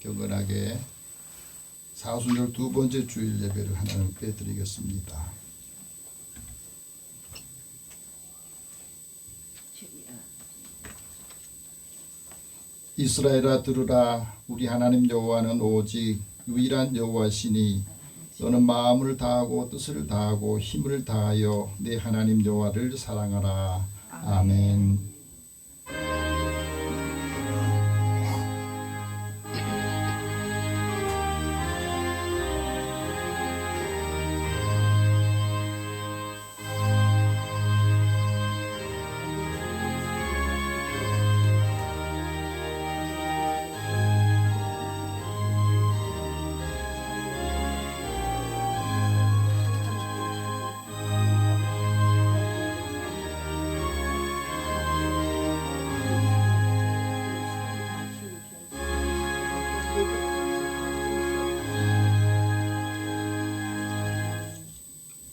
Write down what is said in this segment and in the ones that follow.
경건하게 사순절 두 번째 주일 예배를 하나님께 드리겠습니다. 이스라엘아 들으라. 우리 하나님 여호와는 오직 유일한 여호와시니 너는 마음을 다하고 뜻을 다하고 힘을 다하여 내 하나님 여호와를 사랑하라. 아멘.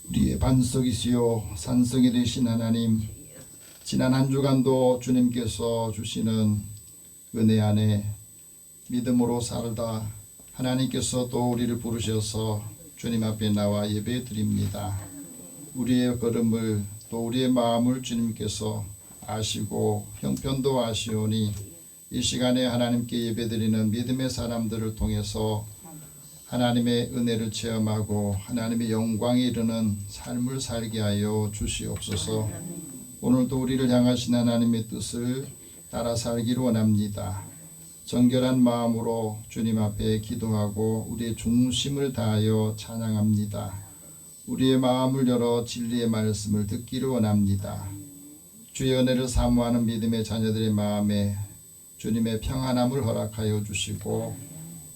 우리의 반석이시요 산성이 되신 하나님, 지난 한 주간도 주님께서 주시는 은혜 안에 믿음으로 살다 하나님께서 또 우리를 부르셔서 주님 앞에 나와 예배 드립니다. 우리의 걸음을 또 우리의 마음을 주님께서 아시고 형편도 아시오니 이 시간에 하나님께 예배드리는 믿음의 사람들을 통해서 하나님의 은혜를 체험하고 하나님의 영광에 이르는 삶을 살게 하여 주시옵소서. 오늘도 우리를 향하신 하나님의 뜻을 따라 살기를 원합니다. 정결한 마음으로 주님 앞에 기도하고 우리의 중심을 다하여 찬양합니다. 우리의 마음을 열어 진리의 말씀을 듣기를 원합니다. 주의 은혜를 사모하는 믿음의 자녀들의 마음에 주님의 평안함을 허락하여 주시고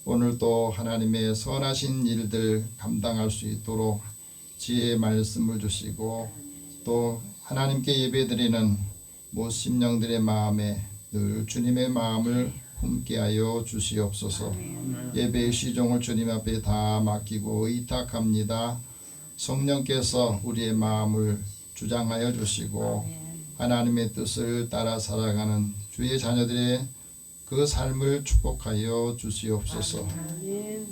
오늘도 하나님의 선하신 일들 감당할 수 있도록 지혜의 말씀을 주시고 또 하나님께 예배드리는 심령들의 마음에 늘 주님의 마음을 품게 하여 주시옵소서. 예배의 시종을 주님 앞에 다 맡기고 의탁합니다. 성령께서 우리의 마음을 주장하여 주시고 하나님의 뜻을 따라 살아가는 주의 자녀들의 그 삶을 축복하여 주시옵소서.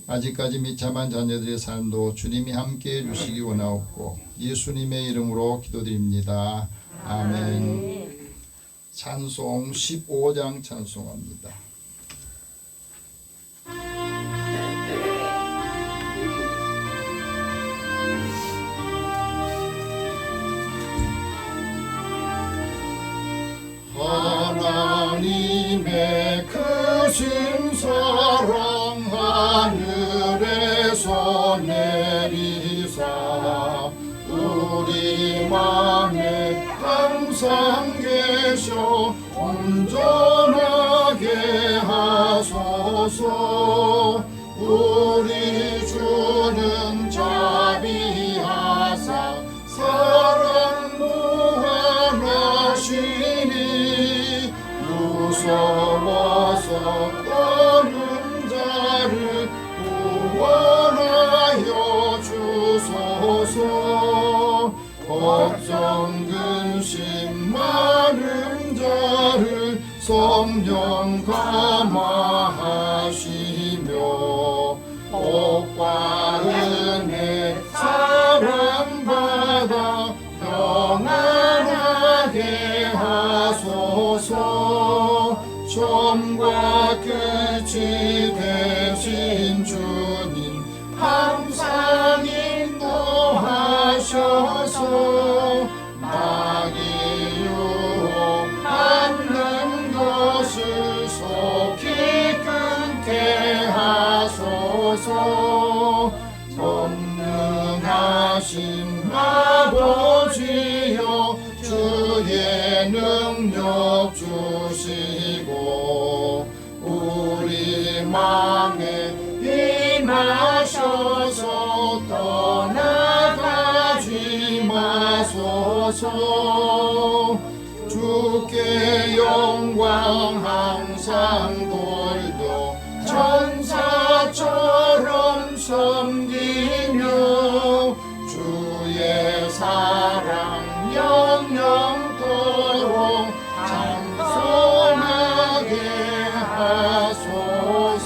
아직까지 미참한 자녀들의 삶도 주님이 함께해 주시기 원하옵고 예수님의 이름으로 기도드립니다. 아멘. 찬송 15장 찬송합니다. 하나님의 크신 사랑 하늘에서 내리사 우리 맘에 항상 계셔 온전하게 하소서. 우리 주는 자비하사 사랑 무한하시니 무서워서 떠는 자를 구원하여 주소서. 걱정 근심 많은 자를 성령 감화하시며 복과 은혜 사랑받아 평안하게 하소서. 처음과 끝이 되신 주님 항상 인도하셔서 마귀 유혹하는 것을 속히 끊게 하소서. 전능하신 아버지여 주의 능력 주시고 우리 맘에 임하셔서 떠나가지 마소서. 주께 영광 항상 돌려 천사처럼 섬기며 주의 사랑 영영토록 찬송하게 하소서.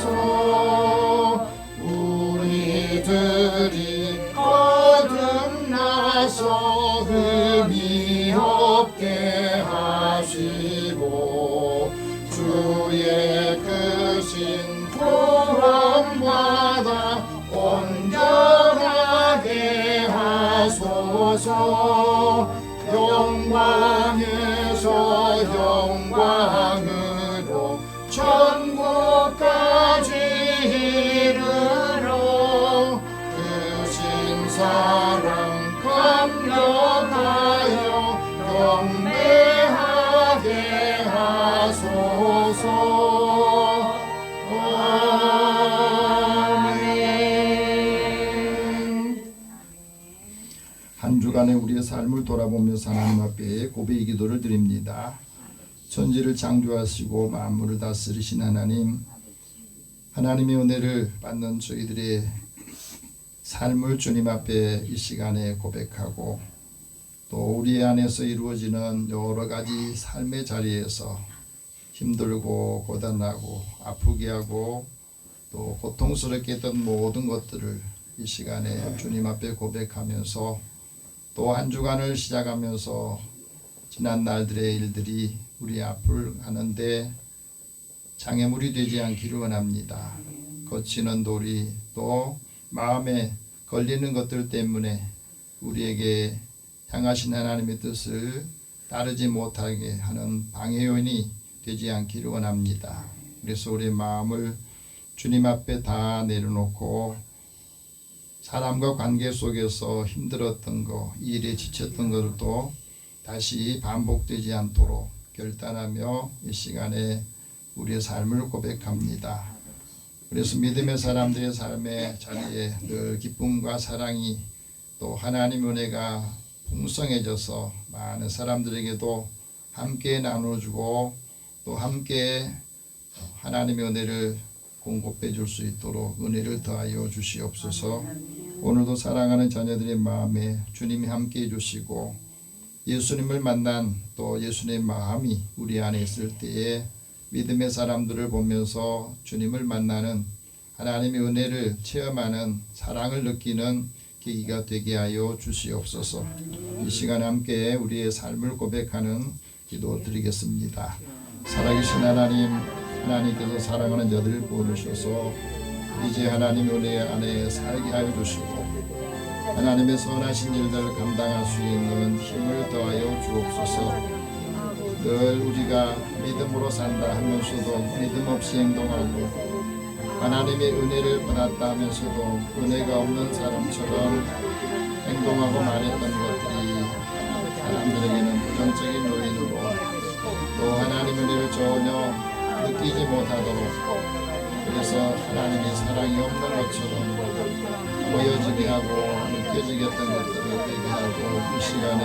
하소서. 영광에서 영광으로 천국까지 이르러 크신 사랑 감격하여 경배하게 하소서. 아멘. 한 주간의 우리의 삶을 돌아보면서 하나님 앞에 고백의 기도를 드립니다. 천지를 창조하시고 만물을 다스리신 하나님, 하나님의 은혜를 받는 저희들의 삶을 주님 앞에 이 시간에 고백하고 또 우리 안에서 이루어지는 여러 가지 삶의 자리에서 힘들고 고단하고 아프게 하고 또 고통스럽게 했던 모든 것들을 이 시간에 주님 앞에 고백하면서 또 한 주간을 시작하면서 지난 날들의 일들이 우리 앞을 하는데 장애물이 되지 않기를 원합니다. 거치는 돌이 또 마음에 걸리는 것들 때문에 우리에게 향하신 하나님의 뜻을 따르지 못하게 하는 방해 요인이 되지 않기를 원합니다. 그래서 우리의 마음을 주님 앞에 다 내려놓고 사람과 관계 속에서 힘들었던 거, 일에 지쳤던 것도 다시 반복되지 않도록 결단하며 이 시간에 우리의 삶을 고백합니다. 그래서 믿음의 사람들의 삶의 자리에 늘 기쁨과 사랑이 또 하나님의 은혜가 풍성해져서 많은 사람들에게도 함께 나눠주고 또 함께 하나님의 은혜를 공급해 줄 수 있도록 은혜를 더하여 주시옵소서. 오늘도 사랑하는 자녀들의 마음에 주님이 함께 해주시고 예수님을 만난 또 예수님의 마음이 우리 안에 있을 때에 믿음의 사람들을 보면서 주님을 만나는 하나님의 은혜를 체험하는 사랑을 느끼는 계기가 되게 하여 주시옵소서. 이 시간에 함께 우리의 삶을 고백하는 기도 드리겠습니다. 살아계신 하나님, 하나님께서 사랑하는 자들을 부르셔서 이제 하나님의 은혜 안에 살게 하여 주시고 하나님의 선하신 일들을 감당할 수 있는 힘을 더하여 주옵소서. 늘 우리가 믿음으로 산다 하면서도 믿음 없이 행동하고 하나님의 은혜를 받았다 하면서도 은혜가 없는 사람처럼 행동하고 말했던 것들이 사람들에게는 부정적인 요인으로 또 하나님의 은혜를 전혀 느끼지 못하도록 그래서 하나님의 사랑이 없는 것처럼 보여지게 하고 느껴지게 했던 것들을 되게 하고 이 시간에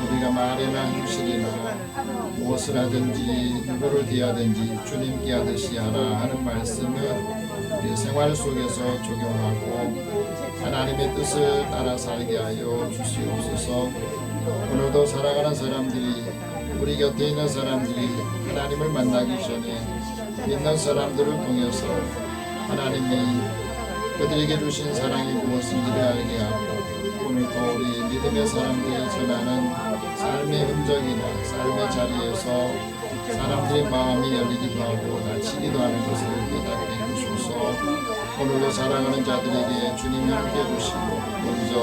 우리가 말이나 행실이나 무엇을 하든지 누구를 대하든지 주님께 하듯이 하라 하는 말씀을 우리 생활 속에서 적용하고 하나님의 뜻을 따라 살게 하여 주시옵소서. 오늘도 사랑하는 사람들이 우리 곁에 있는 사람들이 하나님을 만나기 전에 믿는 사람들을 통해서 하나님이 그들에게 주신 사랑이 무엇인지를 알게 하고 오늘도 우리 믿음의 사람들이 전하는 삶의 흔적이나 삶의 자리에서 사람들의 마음이 열리기도 하고 다치기도 하는 것을 깨닫게 해주소서. 오늘도 사랑하는 자들에게 주님이 함께 해주시고 먼저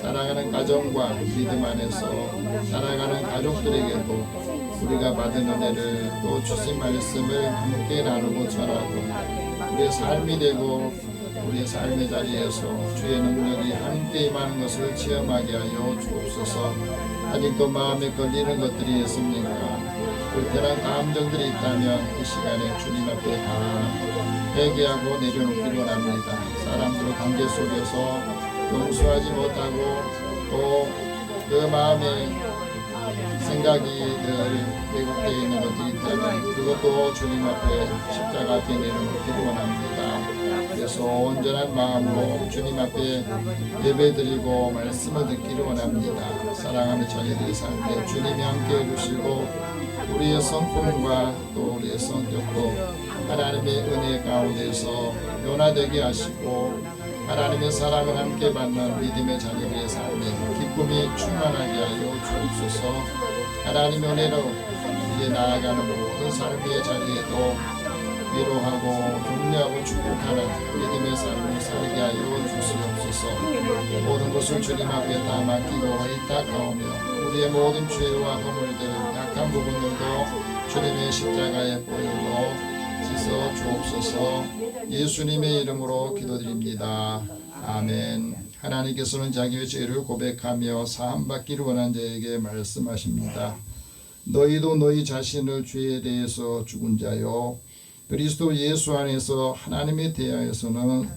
사랑하는 가정과 믿음 안에서 사랑하는 가족들에게도 우리가 받은 은혜를 또 주신 말씀을 함께 나누고 전하고 우리의 삶이 되고 우리의 삶의 자리에서 주의 능력이 함께 임하는 것을 체험하게 하여 주옵소서. 아직도 마음에 걸리는 것들이 있습니까? 불편한 감정들이 있다면 이 시간에 주님 앞에 다 회개하고 내려놓기를 원합니다. 사람들 관계 속에서 용서하지 못하고 또 그 마음에 생각이 늘 왜곡되어 있는 것들이 있다면 그것도 주님 앞에 십자가 앞에 내려놓기를 원합니다. 그래서 온전한 마음으로 주님 앞에 예배드리고 말씀을 듣기를 원합니다. 사랑하는 자녀들의 삶에 주님이 함께 해주시고 우리의 성품과 또 우리의 성격도 하나님의 은혜 가운데서 변화되게 하시고 하나님의 사랑을 함께 받는 믿음의 자녀들의 삶에 기쁨이 충만하게 하여 주옵소서. 하나님의 은혜로 이제 나아가는 모든 삶의 자리에도 위로하고 격려하고 축복하는 믿음의 삶을 살게 하여 주시옵소서. 주옵소서. 모든 것을 주님 앞에 다 맡기고 의탁하오며 우리의 모든 죄와 허물들 약한 부분들도 주님의 십자가의 보혈로 씻어 주옵소서. 예수님의 이름으로 기도드립니다. 아멘. 하나님께서는 자기의 죄를 고백하며 사함받기를 원한 자에게 말씀하십니다. 너희도 너희 자신을 죄에 대해서 죽은 자요 그리스도 예수 안에서 하나님에 대하여서는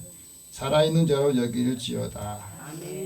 살아있는 자로 여길지어다.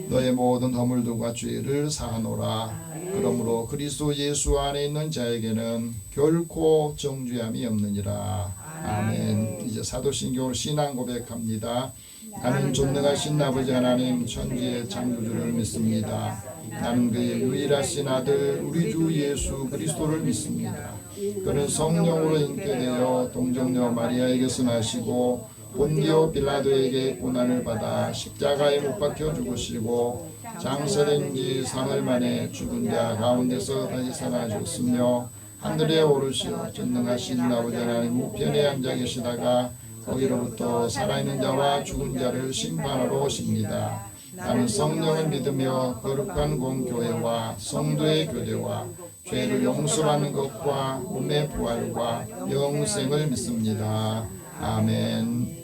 너의 모든 허물들과 죄를 사하노라. 그러므로 그리스도 예수 안에 있는 자에게는 결코 정죄함이 없느니라. 아멘. 이제 사도신경으로 신앙 고백합니다. 나는 전능하신 아버지 하나님 천지의 창조주를 믿습니다. 나는 그의 유일하신 아들 우리 주 예수 그리스도를 믿습니다. 그는 성령으로 잉태되어 동정녀 마리아에게서 나시고 본디오 빌라도에게 고난을 받아 십자가에 못 박혀 죽으시고 장사된 지 사흘 만에 죽은 자 가운데서 다시 살아나셨으며 하늘에 오르시어 전능하신 아버지 하나님 우편에 앉아 계시다가 거기로부터 살아있는 자와 죽은 자를 심판하러 오십니다. 나는 성령을 믿으며 거룩한 공교회와 성도의 교제와 죄를 용서하는 것과 몸의 부활과 영생을 믿습니다. 아멘.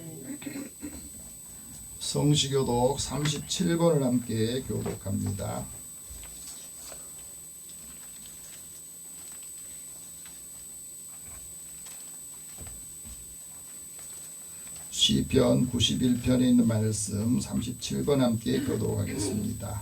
성시교독 37번을 함께 교독합니다. 시편 91편에 있는 말씀 37번 함께 교독하겠습니다.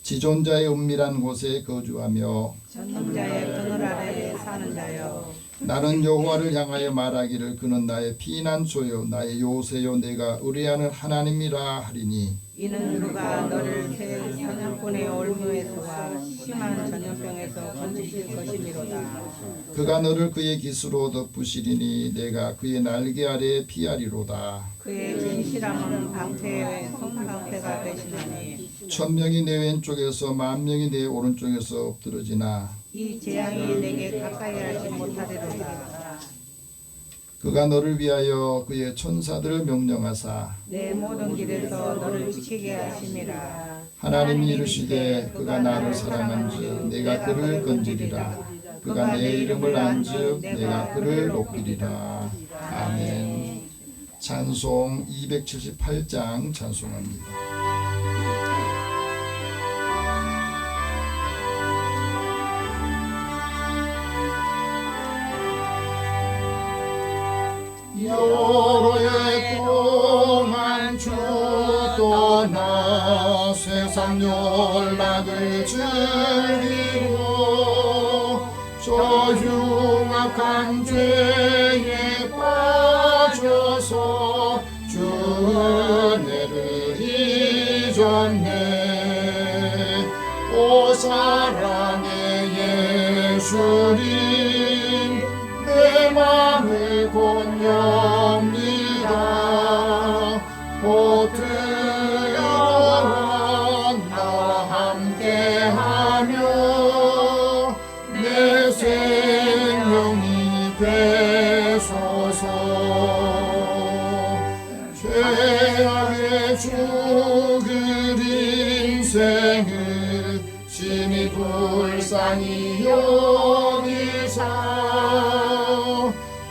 지존자의 은밀한 곳에 거주하며 전능자의 그늘 아래에 사는 자여 나는 여호와를 향하여 말하기를 그는 나의 피난소요 나의 요새요 내가 의뢰하는 하나님이라 하리니 이는 누가 너를 새 사냥꾼의 올무에서와 심한 전염병에서 건지실 것이미로다. 그가 너를 그의 깃으로 덮으시리니 내가 그의 날개 아래에 피하리로다. 그의 진실함은 방패의 손방패가 되시나니 1000명이 내 왼쪽에서 10,000명이 내 오른쪽에서 엎드러지나 이 재앙이 내게 가까이 하지 못하리로다. 그가 너를 위하여 그의 천사들을 명령하사 내 모든 길에서 너를 지키게 하심이라. 하나님이 이르시되 그가 나를 사랑한즉 내가 그를 건지리라. 그가 내 이름을 안즉 내가 그를 높이리라. 아멘. 찬송 278장 찬송합니다. 여러 해 동안 주 떠나 세상 연락을 즐기고 저 흉악한 죄에 빠져서 주 은혜를 잊었네. 오 사랑의 예수님 내 맘을 권유합니다. 곧 들어와 나와 함께하며 내 생명이 되소서. 죄악의 죽을 인생을 심히 불쌍히 여기사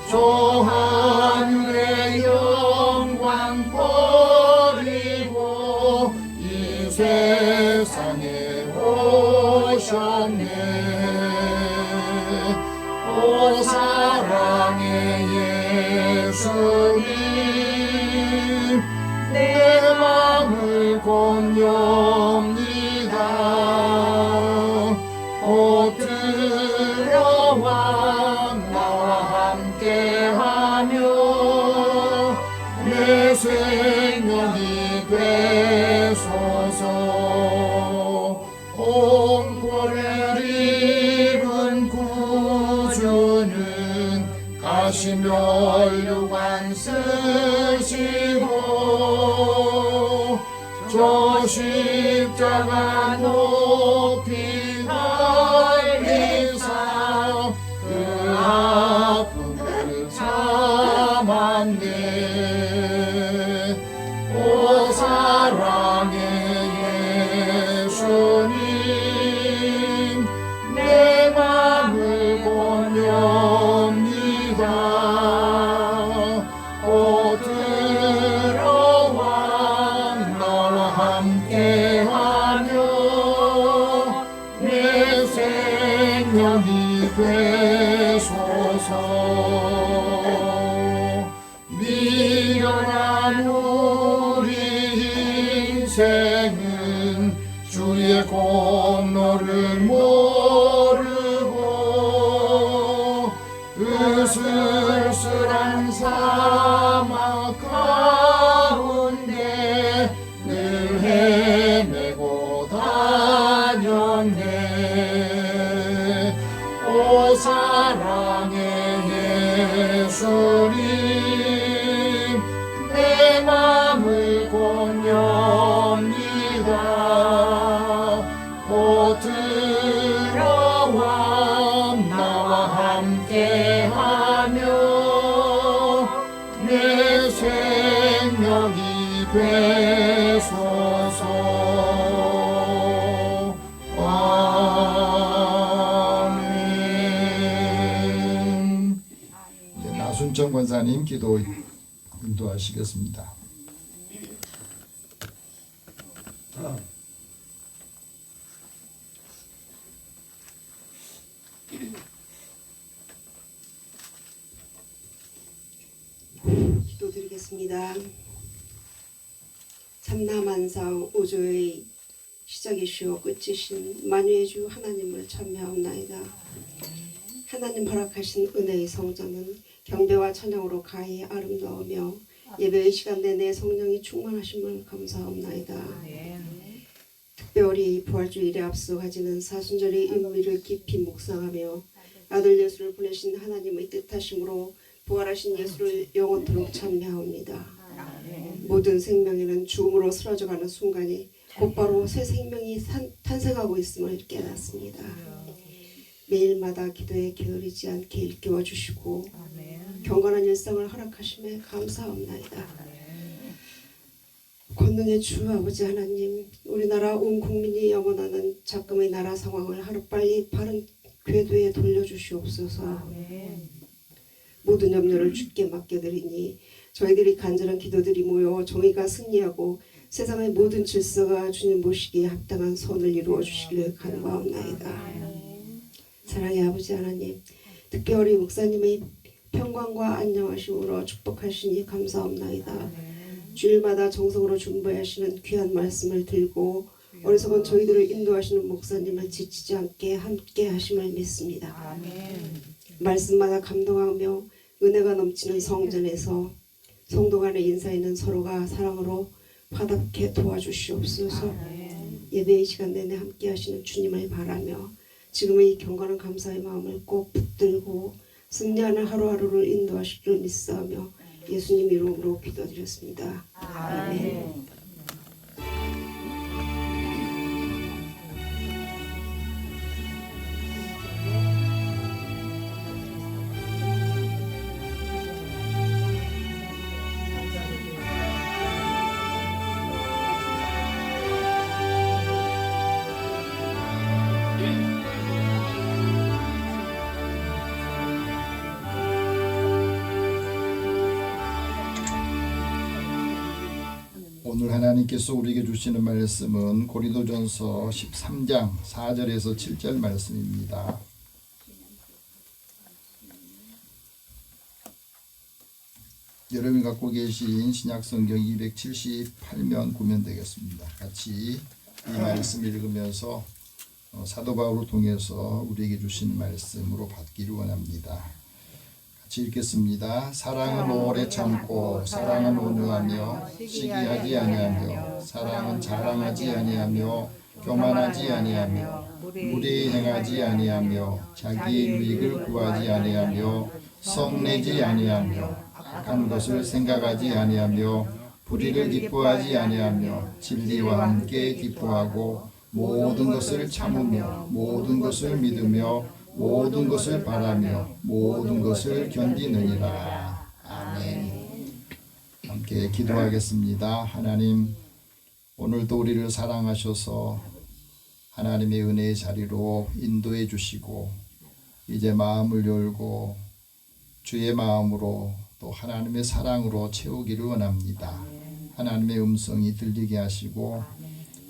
저 하늘의 영광 버리고 이 세상에 오셨네. 오 사랑의 예수님 내 맘을 권유합니다. 곧 들어와 나와 함께하며 내 생명이 되소서. 옹골을 입은 구주는 가시면류관 쓰시고 저 십자가 높이 달리사 그 아픔을 참았네. 오 사랑의 되소서. 미련한 우리 인생은 주의 공로를 모르고 으슬슬한 사막 가운데 늘 헤매고 다녔네. 오 사랑의 예수님, 내 맘을 공유합니다. 곧 들어와 나와 함께하며 내 생명이 되소서. 아멘. 이제 나순천 권사님 기도 인도하시겠습니다. 기도드리겠습니다. 참나만상 우주의 시작이시오 끝이신 만유의 주 하나님을 찬미하옵나이다. 하나님 허락하신 은혜의 성전은 경배와 찬양으로 가히 아름다우며 예배의 시간 내내 성령이 충만하심을 감사하옵나이다. 특별히 부활주일에 앞서 가지는 사순절의 의미를 깊이 묵상하며 아들 예수를 보내신 하나님의 뜻하심으로 부활하신 예수를 영원토록 찬미하옵니다. 모든 생명에는 죽음으로 쓰러져가는 순간이 곧바로 새 생명이 탄생하고 있음을 깨닫습니다. 매일마다 기도에 게으르지 않게 일깨워 주시고 경건한 일상을 허락하심에 감사합니다. 권능의 주 아버지 하나님, 우리나라 온 국민이 영원하는 작금의 나라 상황을 하루빨리 바른 궤도에 돌려주시옵소서. 모든 염려를 주께 맡겨드리니 저희들이 간절한 기도들이 모여 정의가 승리하고 세상의 모든 질서가 주님 보시기에 합당한 선을 이루어 주시기를 간구하옵나이다. 사랑의 아버지 하나님, 특별히 목사님의 평강과 안녕하심으로 축복하시니 감사옵나이다. 주일마다 정성으로 준비하시는 귀한 말씀을 들고 어리석은 저희들을 인도하시는 목사님을 지치지 않게 함께 하심을 믿습니다. 말씀마다 감동하며 은혜가 넘치는 성전에서 성도 간의 인사에는 서로가 사랑으로 화답게 도와주시옵소서. 예배의 시간 내내 함께 하시는 주님을 바라며 지금의 경건한 감사의 마음을 꼭 붙들고 승리하는 하루하루를 인도하시기를 믿사오며 예수님 이름으로 기도드렸습니다. 아멘. 오늘 하나님께서 우리에게 주시는 말씀은 고린도전서 13장 4절에서 7절 말씀입니다. 여러분이 갖고 계신 신약성경 278면 9면 되겠습니다. 같이 이 말씀 읽으면서 사도 바울을 통해서 우리에게 주신 말씀으로 받기를 원합니다. 같이 읽겠습니다. 사랑은 오래 참고 사랑은 온유하며 시기하지 아니하며 사랑은 자랑하지 아니하며 교만하지 아니하며 무례히 행하지 아니하며 자기의 유익을 구하지 아니하며 성내지 아니하며 악한 것을 생각하지 아니하며 불의를 기뻐하지 아니하며 진리와 함께 기뻐하고 모든 것을 참으며 모든 것을 믿으며 모든 것을 바라며 모든 것을 견디느니라. 아멘. 함께 기도하겠습니다. 하나님, 오늘도 우리를 사랑하셔서 하나님의 은혜의 자리로 인도해 주시고 이제 마음을 열고 주의 마음으로 또 하나님의 사랑으로 채우기를 원합니다. 하나님의 음성이 들리게 하시고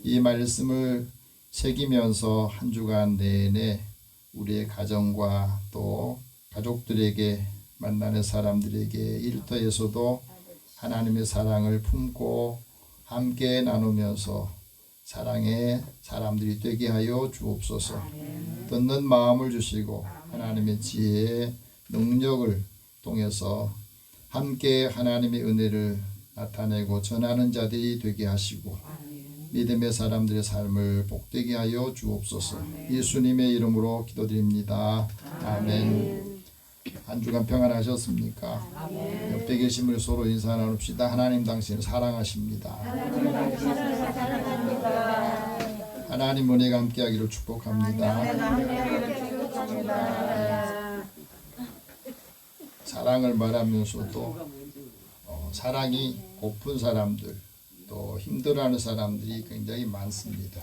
이 말씀을 새기면서 한 주간 내내 우리의 가정과 또 가족들에게 만나는 사람들에게 일터에서도 하나님의 사랑을 품고 함께 나누면서 사랑의 사람들이 되게 하여 주옵소서. 듣는 마음을 주시고 하나님의 지혜의 능력을 통해서 함께 하나님의 은혜를 나타내고 전하는 자들이 되게 하시고 믿음의 사람들의 삶을 복되게 하여 주옵소서. 예수님의 이름으로 기도드립니다. 아멘. 한 주간 평안하셨습니까? 옆에 계신 분이 서로 인사 나눕시다. 하나님 당신을 사랑하십니다. 하나님 은혜가 함께하기를 축복합니다. 사랑을 말하면서도 사랑이 고픈 사람들 또 힘들어하는 사람들이 굉장히 많습니다.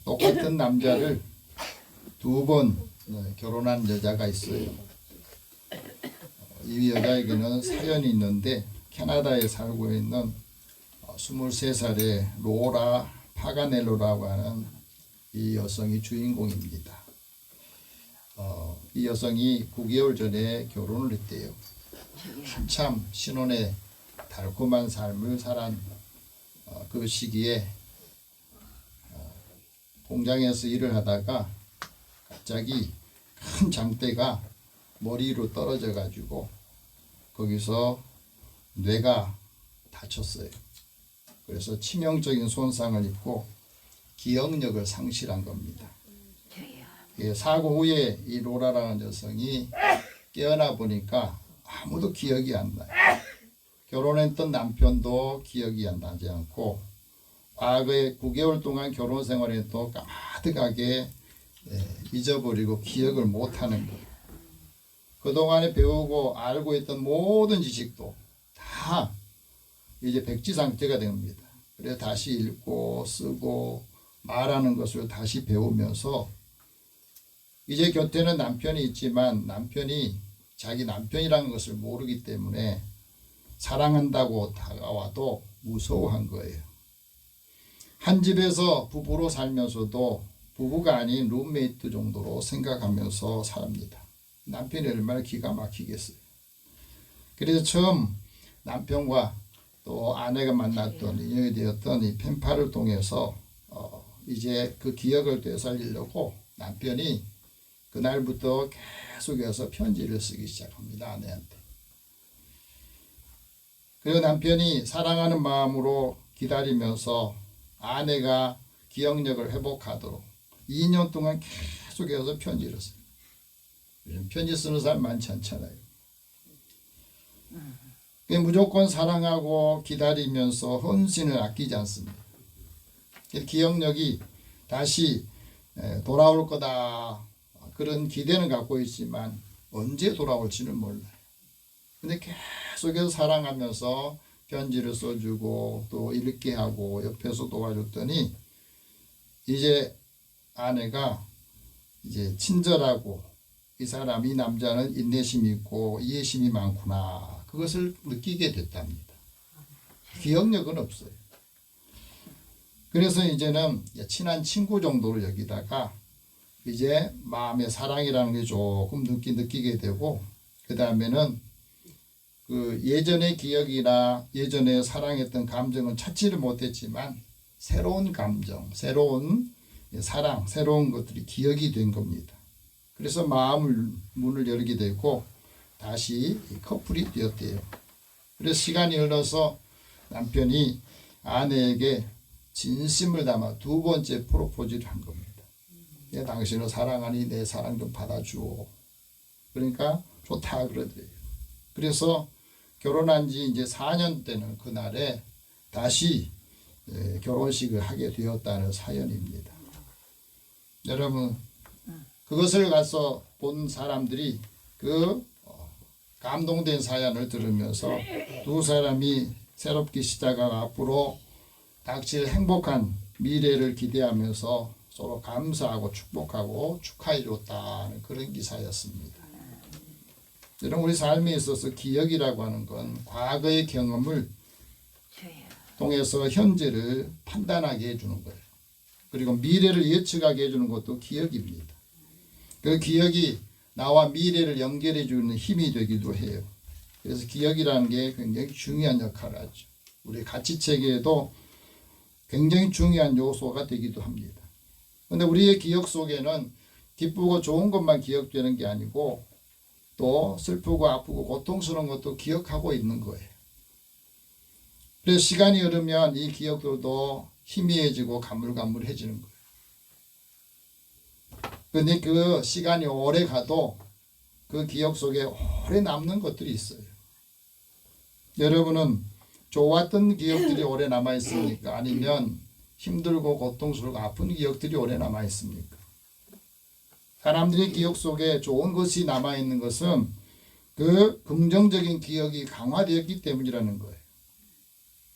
똑같은 남자를 두 번 결혼한 여자가 있어요. 이 여자에게는 사연이 있는데 캐나다에 살고 있는 23살의 로라 파가넬로라고 하는 이 여성이 주인공입니다. 이 여성이 9개월 전에 결혼을 했대요. 한참 신혼의 달콤한 삶을 살한 그 시기에 공장에서 일을 하다가 갑자기 큰 장대가 머리 위로 떨어져 가지고 거기서 뇌가 다쳤어요. 그래서 치명적인 손상을 입고 기억력을 상실한 겁니다. 사고 후에 이 로라라는 여성이 깨어나 보니까 아무도 기억이 안 나요. 결혼했던 남편도 기억이 나지 않고 과거에 9개월 동안 결혼 생활에도 까마득하게 잊어버리고 기억을 못하는 거예요. 그동안에 배우고 알고 있던 모든 지식도 다 이제 백지 상태가 됩니다. 그래서 다시 읽고 쓰고 말하는 것을 다시 배우면서 이제 곁에는 남편이 있지만 남편이 자기 남편이라는 것을 모르기 때문에 사랑한다고 다가와도 무서워한 거예요. 한 집에서 부부로 살면서도 부부가 아닌 룸메이트 정도로 생각하면서 삽니다. 남편이 얼마나 기가 막히겠어요. 그래서 처음 남편과 또 아내가 만났던 인연이 되었던 이 펜팔을 통해서 이제 그 기억을 되살리려고 남편이 그날부터 계속해서 편지를 쓰기 시작합니다. 아내한테. 그리고 남편이 사랑하는 마음으로 기다리면서 아내가 기억력을 회복하도록 2년 동안 계속해서 편지를 써요. 요즘 편지 쓰는 사람 많지 않잖아요. 무조건 사랑하고 기다리면서 헌신을 아끼지 않습니다. 기억력이 다시 돌아올 거다 그런 기대는 갖고 있지만 언제 돌아올지는 몰라요. 근데 계속해서 사랑하면서 편지를 써주고 또 읽게 하고 옆에서 도와줬더니 이제 아내가 이제 친절하고 이 사람, 이 남자는 인내심이 있고 이해심이 많구나 그것을 느끼게 됐답니다. 기억력은 없어요. 그래서 이제는 친한 친구 정도로 여기다가 이제 마음의 사랑이라는 게 조금 느끼게 되고 그 다음에는 그 예전의 기억이나 예전에 사랑했던 감정은 찾지를 못했지만 새로운 감정, 새로운 사랑, 새로운 것들이 기억이 된 겁니다. 그래서 문을 열게 되고 다시 커플이 되었대요. 그래서 시간이 흘러서 남편이 아내에게 진심을 담아 두 번째 프로포즈를 한 겁니다. 내 당신을 사랑하니 내 사랑 좀 받아주오. 그러니까 좋다 그러더래요. 그래서 결혼한 지 이제 4년 되는 그날에 다시 결혼식을 하게 되었다는 사연입니다. 여러분 그것을 가서 본 사람들이 그 감동된 사연을 들으면서 두 사람이 새롭게 시작하고 앞으로 닥칠 행복한 미래를 기대하면서 서로 감사하고 축복하고 축하해 줬다는 그런 기사였습니다. 여러분 우리 삶에 있어서 기억이라고 하는 건 과거의 경험을 통해서 현재를 판단하게 해주는 거예요. 그리고 미래를 예측하게 해주는 것도 기억입니다. 그 기억이 나와 미래를 연결해 주는 힘이 되기도 해요. 그래서 기억이라는 게 굉장히 중요한 역할을 하죠. 우리 가치체계에도 굉장히 중요한 요소가 되기도 합니다. 그런데 우리의 기억 속에는 기쁘고 좋은 것만 기억되는 게 아니고 또 슬프고 아프고 고통스러운 것도 기억하고 있는 거예요. 그래서 시간이 흐르면 이 기억들도 희미해지고 가물가물해지는 거예요. 그런데 그 시간이 오래 가도 그 기억 속에 오래 남는 것들이 있어요. 여러분은 좋았던 기억들이 오래 남아 있습니까? 아니면 힘들고 고통스럽고 아픈 기억들이 오래 남아 있습니까? 사람들의 기억 속에 좋은 것이 남아 있는 것은 그 긍정적인 기억이 강화되었기 때문이라는 거예요.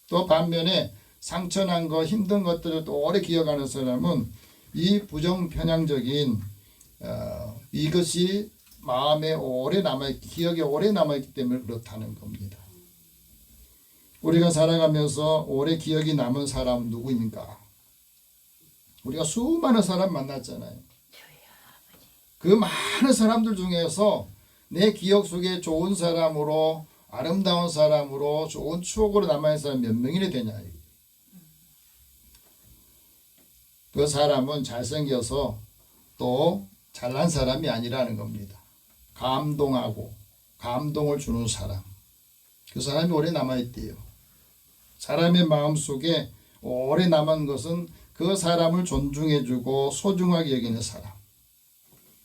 또 반면에 상처난 것, 힘든 것들을 또 오래 기억하는 사람은 이 부정편향적인 이것이 마음에 오래 남아있기, 기억에 오래 남아있기 때문에 그렇다는 겁니다. 우리가 살아가면서 오래 기억이 남은 사람은 누구입니까? 우리가 수많은 사람 만났잖아요. 그 많은 사람들 중에서 내 기억 속에 좋은 사람으로, 아름다운 사람으로, 좋은 추억으로 남아있는 사람이 몇 명이나 되냐. 그 사람은 잘생겨서 또 잘난 사람이 아니라는 겁니다. 감동하고 감동을 주는 사람. 그 사람이 오래 남아있대요. 사람의 마음속에 오래 남은 것은 그 사람을 존중해주고 소중하게 여기는 사람.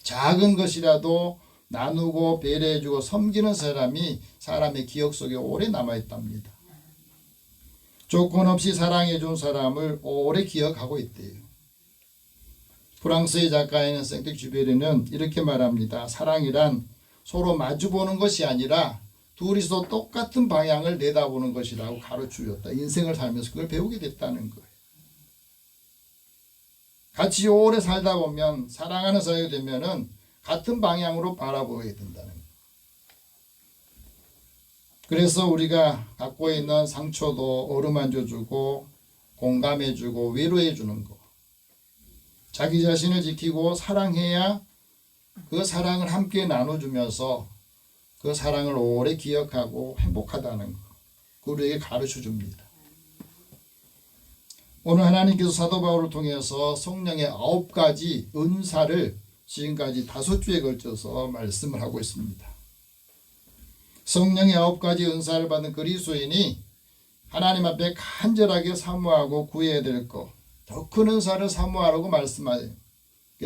작은 것이라도 나누고 배려해주고 섬기는 사람이 사람의 기억 속에 오래 남아있답니다. 조건 없이 사랑해준 사람을 오래 기억하고 있대요. 프랑스의 작가인 생텍쥐베르는 이렇게 말합니다. 사랑이란 서로 마주보는 것이 아니라 둘이서 똑같은 방향을 내다보는 것이라고 가르쳐줬다. 인생을 살면서 그걸 배우게 됐다는 거예요. 같이 오래 살다 보면 사랑하는 사이가 되면은 같은 방향으로 바라보게 된다는 거예요. 그래서 우리가 갖고 있는 상처도 어루만져주고 공감해주고 위로해주는 거. 자기 자신을 지키고 사랑해야 그 사랑을 함께 나눠주면서 그 사랑을 오래 기억하고 행복하다는 거. 우리에게 가르쳐 줍니다. 오늘 하나님께서 사도 바울을 통해서 성령의 9가지 은사를 지금까지 5주에 걸쳐서 말씀을 하고 있습니다. 성령의 9가지 은사를 받은 그리스도인이 하나님 앞에 간절하게 사모하고 구해야 될 것, 더 큰 은사를 사모하라고 말씀하세요.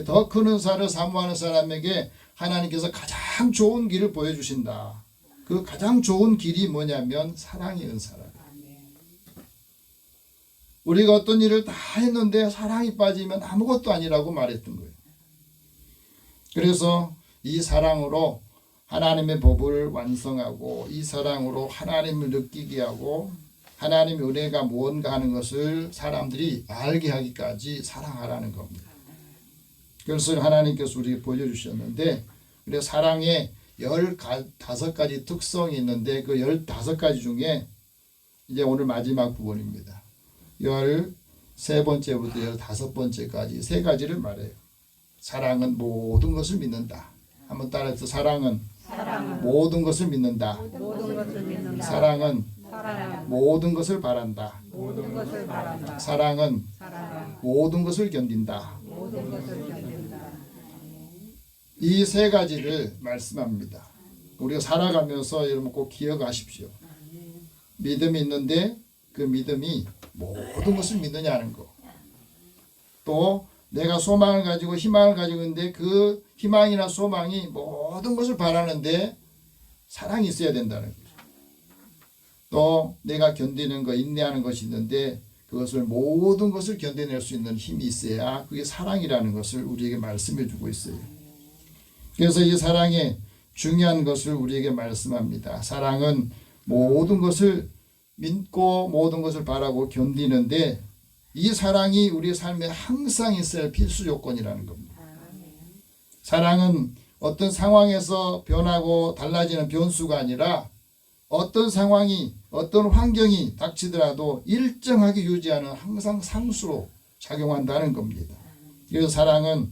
더 큰 은사를 사모하는 사람에게 하나님께서 가장 좋은 길을 보여주신다. 그 가장 좋은 길이 뭐냐면 사랑의 은사라. 우리가 어떤 일을 다 했는데 사랑이 빠지면 아무것도 아니라고 말했던 거예요. 그래서 이 사랑으로 하나님의 법을 완성하고 이 사랑으로 하나님을 느끼게 하고 하나님의 은혜가 무언가 하는 것을 사람들이 알게 하기까지 사랑하라는 겁니다. 그래서 하나님께서 우리에게 보여주셨는데 그래서 사랑에 15가지 특성이 있는데 그 15가지 중에 이제 오늘 마지막 부분입니다. 13번째부터 15번째까지 3가지를 말해요. 사랑은 모든 것을 믿는다. 한번 따라해서 사랑은 모든 것을 믿는다. 사랑은 모든 것을 바란다. 사랑은 모든 것을 견딘다. 이 3가지를 말씀합니다. 우리가 살아가면서 여러분 꼭 기억하십시오. 믿음이 있는데 그 믿음이 모든 것을 믿느냐는 거. 또 내가 소망을 가지고 희망을 가지고 있는데 그 희망이나 소망이 모든 것을 바라는데 사랑이 있어야 된다는 거죠. 또 내가 견디는 거, 인내하는 것이 있는데 그것을 모든 것을 견뎌낼 수 있는 힘이 있어야 그게 사랑이라는 것을 우리에게 말씀해 주고 있어요. 그래서 이 사랑의 중요한 것을 우리에게 말씀합니다. 사랑은 모든 것을 믿고 모든 것을 바라고 견디는데 이 사랑이 우리 삶에 항상 있어야 할 필수 요건이라는 겁니다. 사랑은 어떤 상황에서 변하고 달라지는 변수가 아니라 어떤 상황이 어떤 환경이 닥치더라도 일정하게 유지하는 항상 상수로 작용한다는 겁니다. 그래서 사랑은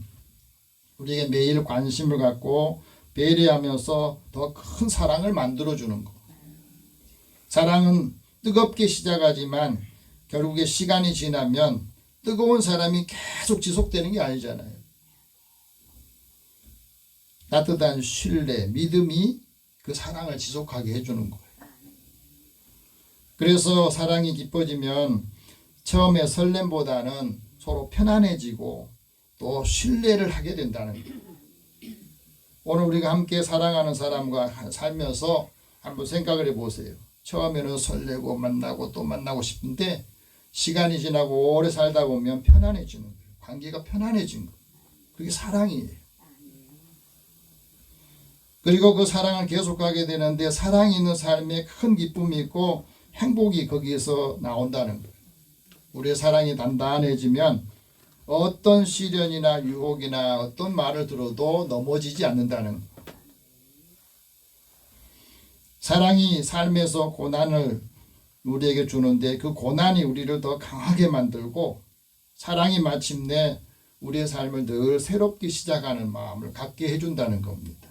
우리에게 매일 관심을 갖고 배려하면서 더 큰 사랑을 만들어주는 거. 사랑은 뜨겁게 시작하지만 결국에 시간이 지나면 뜨거운 사람이 계속 지속되는 게 아니잖아요. 따뜻한 신뢰, 믿음이 그 사랑을 지속하게 해주는 거예요. 그래서 사랑이 깊어지면 처음에 설렘보다는 서로 편안해지고 또 신뢰를 하게 된다는 거예요. 오늘 우리가 함께 사랑하는 사람과 살면서 한번 생각을 해보세요. 처음에는 설레고 만나고 또 만나고 싶은데 시간이 지나고 오래 살다 보면 편안해지는 거예요. 관계가 편안해진 거예요. 그게 사랑이에요. 그리고 그 사랑을 계속하게 되는데 사랑이 있는 삶에 큰 기쁨이 있고 행복이 거기에서 나온다는 거예요. 우리의 사랑이 단단해지면 어떤 시련이나 유혹이나 어떤 말을 들어도 넘어지지 않는다는 거예요. 사랑이 삶에서 고난을 우리에게 주는데 그 고난이 우리를 더 강하게 만들고 사랑이 마침내 우리의 삶을 늘 새롭게 시작하는 마음을 갖게 해준다는 겁니다.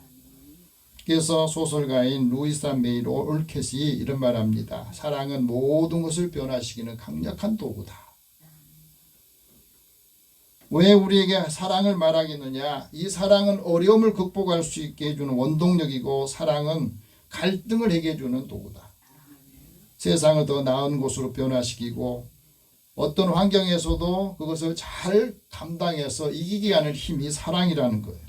그래서 소설가인 루이사 메이 올캣이 이런 말합니다. 사랑은 모든 것을 변화시키는 강력한 도구다. 왜 우리에게 사랑을 말하겠느냐? 이 사랑은 어려움을 극복할 수 있게 해주는 원동력이고 사랑은 갈등을 해결해주는 도구다. 세상을 더 나은 곳으로 변화시키고 어떤 환경에서도 그것을 잘 감당해서 이기게 하는 힘이 사랑이라는 거예요.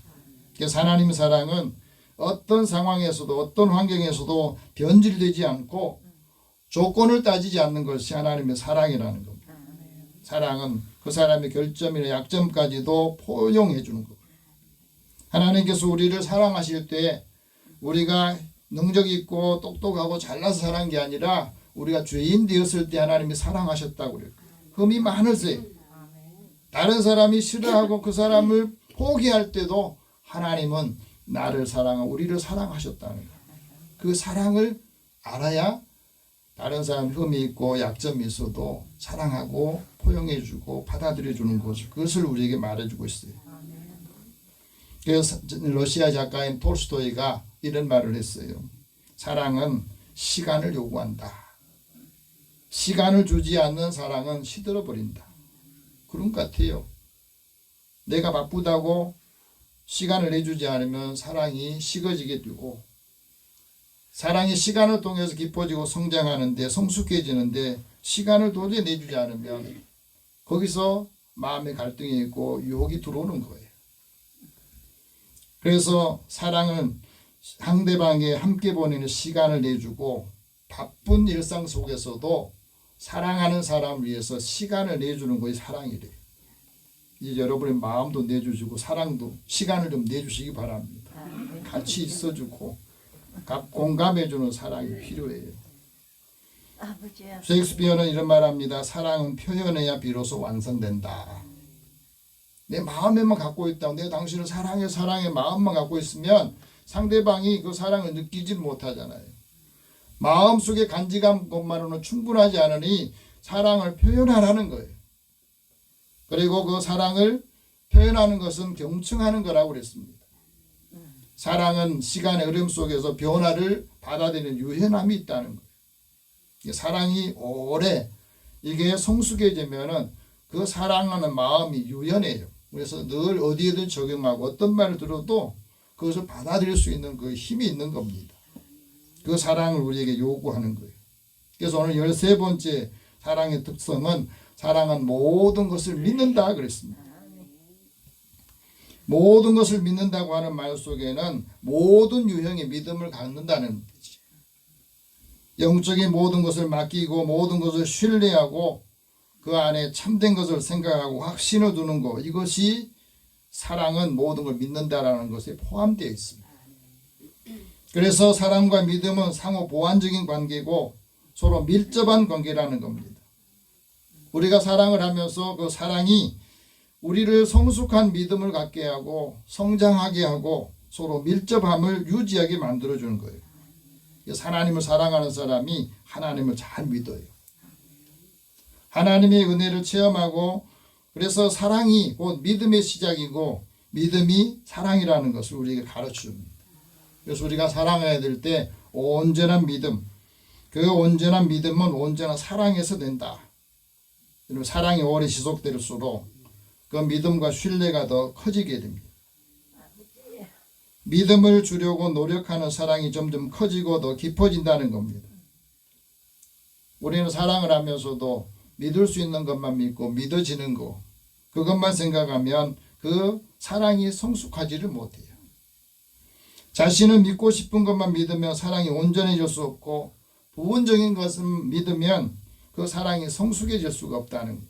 그래서 하나님의 사랑은 어떤 상황에서도 어떤 환경에서도 변질되지 않고 조건을 따지지 않는 것이 하나님의 사랑이라는 겁니다. 사랑은 그 사람의 결점이나 약점까지도 포용해 주는 거예요. 하나님께서 우리를 사랑하실 때 우리가 능력 있고 똑똑하고 잘나서 사랑한 게 아니라 우리가 죄인 되었을 때 하나님이 사랑하셨다고 그래요. 흠이 많으세요. 다른 사람이 싫어하고 그 사람을 포기할 때도 하나님은 나를 사랑하고 우리를 사랑하셨다는 거예요. 그 사랑을 알아야 다른 사람 흠이 있고 약점이 있어도 사랑하고 포용해주고 받아들여주는 것을 그것을 우리에게 말해주고 있어요. 그래서 러시아 작가인 톨스토이가 이런 말을 했어요. 사랑은 시간을 요구한다. 시간을 주지 않는 사랑은 시들어버린다. 그런 것 같아요. 내가 바쁘다고 시간을 내주지 않으면 사랑이 식어지게 되고 사랑이 시간을 통해서 깊어지고 성장하는데 성숙해지는데 시간을 도저히 내주지 않으면 거기서 마음의 갈등이 있고 유혹이 들어오는 거예요. 그래서 사랑은 상대방에 함께 보내는 시간을 내주고 바쁜 일상 속에서도 사랑하는 사람을 위해서 시간을 내주는 것이 사랑이래요. 이제 여러분의 마음도 내주시고 사랑도 시간을 좀 내주시기 바랍니다. 같이 있어주고 공감해주는 사랑이 필요해요. 셰익스피어는 이런 말합니다. 사랑은 표현해야 비로소 완성된다. 내 마음에만 갖고 있다고 내가 당신을 사랑해 마음만 갖고 있으면 상대방이 그 사랑을 느끼지 못하잖아요. 마음속에 간직한 것만으로는 충분하지 않으니 사랑을 표현하라는 거예요. 그리고 그 사랑을 표현하는 것은 경청하는 거라고 그랬습니다. 사랑은 시간의 흐름 속에서 변화를 받아들이는 유연함이 있다는 거예요. 사랑이 오래 이게 성숙해지면은 그 사랑하는 마음이 유연해요. 그래서 늘 어디에든 적용하고 어떤 말을 들어도 그것을 받아들일 수 있는 그 힘이 있는 겁니다. 그 사랑을 우리에게 요구하는 거예요. 그래서 오늘 13번째 사랑의 특성은 사랑은 모든 것을 믿는다 그랬습니다. 모든 것을 믿는다고 하는 말 속에는 모든 유형의 믿음을 갖는다는 뜻이죠. 영적인 모든 것을 맡기고 모든 것을 신뢰하고 그 안에 참된 것을 생각하고 확신을 두는 것, 이것이 사랑은 모든 걸 믿는다라는 것에 포함되어 있습니다. 그래서 사랑과 믿음은 상호 보완적인 관계고 서로 밀접한 관계라는 겁니다. 우리가 사랑을 하면서 그 사랑이 우리를 성숙한 믿음을 갖게 하고 성장하게 하고 서로 밀접함을 유지하게 만들어주는 거예요. 하나님을 사랑하는 사람이 하나님을 잘 믿어요. 하나님의 은혜를 체험하고 그래서 사랑이 곧 믿음의 시작이고 믿음이 사랑이라는 것을 우리에게 가르쳐줍니다. 그래서 우리가 사랑해야 될 때 온전한 믿음, 그 온전한 믿음은 온전한 사랑에서 된다. 여러분, 사랑이 오래 지속될수록 그 믿음과 신뢰가 더 커지게 됩니다. 믿음을 주려고 노력하는 사랑이 점점 커지고 더 깊어진다는 겁니다. 우리는 사랑을 하면서도 믿을 수 있는 것만 믿고 믿어지는 거, 그것만 생각하면 그 사랑이 성숙하지를 못해요. 자신을 믿고 싶은 것만 믿으면 사랑이 온전해질 수 없고, 부분적인 것은 믿으면 그 사랑이 성숙해질 수가 없다는 거예요.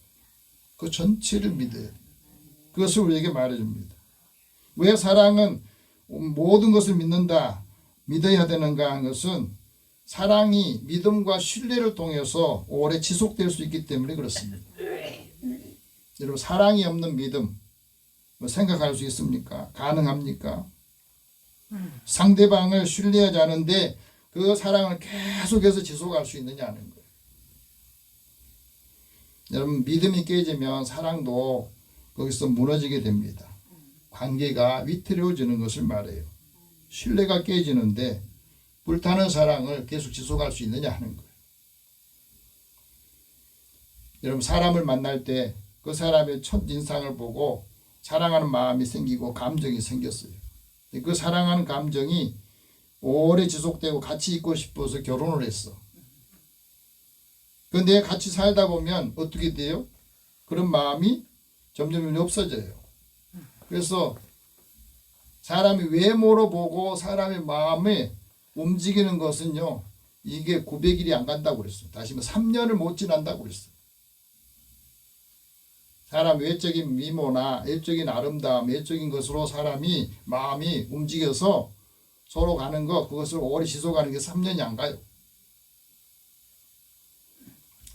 그 전체를 믿어야 돼요. 그것을 우리에게 말해줍니다. 왜 사랑은 모든 것을 믿는다, 믿어야 되는가 하는 것은 사랑이 믿음과 신뢰를 통해서 오래 지속될 수 있기 때문에 그렇습니다. 여러분, 사랑이 없는 믿음 생각할 수 있습니까? 가능합니까? 상대방을 신뢰하지 않은데 그 사랑을 계속해서 지속할 수 있느냐는 거예요. 여러분, 믿음이 깨지면 사랑도 거기서 무너지게 됩니다. 관계가 위태로워지는 것을 말해요. 신뢰가 깨지는데 불타는 사랑을 계속 지속할 수 있느냐 하는 거예요. 여러분, 사람을 만날 때 그 사람의 첫인상을 보고 사랑하는 마음이 생기고 감정이 생겼어요. 그 사랑하는 감정이 오래 지속되고 같이 있고 싶어서 결혼을 했어. 그런데 같이 살다 보면 어떻게 돼요? 그런 마음이 점점 없어져요. 그래서 사람이 외모로 보고 사람의 마음에 움직이는 것은요, 이게 900일이 안 간다고 그랬어요. 다시 말해 3년을 못 지난다고 그랬어요. 사람 외적인 미모나 외적인 아름다움, 외적인 것으로 사람이 마음이 움직여서 서로 가는 것, 그것을 오래 지속하는 게 3년이 안 가요.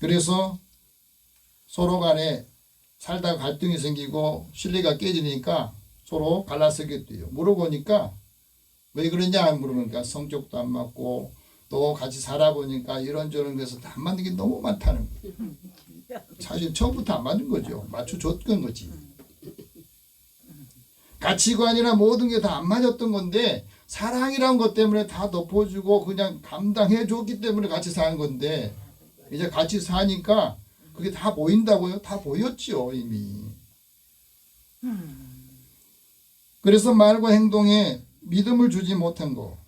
그래서 서로 간에 살다가 갈등이 생기고 신뢰가 깨지니까 서로 갈라서게 돼요. 물어보니까 왜 그러냐 물어보니까 성격도 안 맞고 또 같이 살아보니까 이런저런 것에서 다 안 맞는 게 너무 많다는 거예요. 사실 처음부터 안 맞는 거죠. 맞춰줬던 거지. 가치관이나 모든 게 다 안 맞았던 건데 사랑이란 것 때문에 다 덮어주고 그냥 감당해 줬기 때문에 같이 사는 건데, 이제 같이 사니까 그게 다 보인다고요? 다 보였죠 이미. 그래서 말과 행동에 믿음을 주지 못한 거,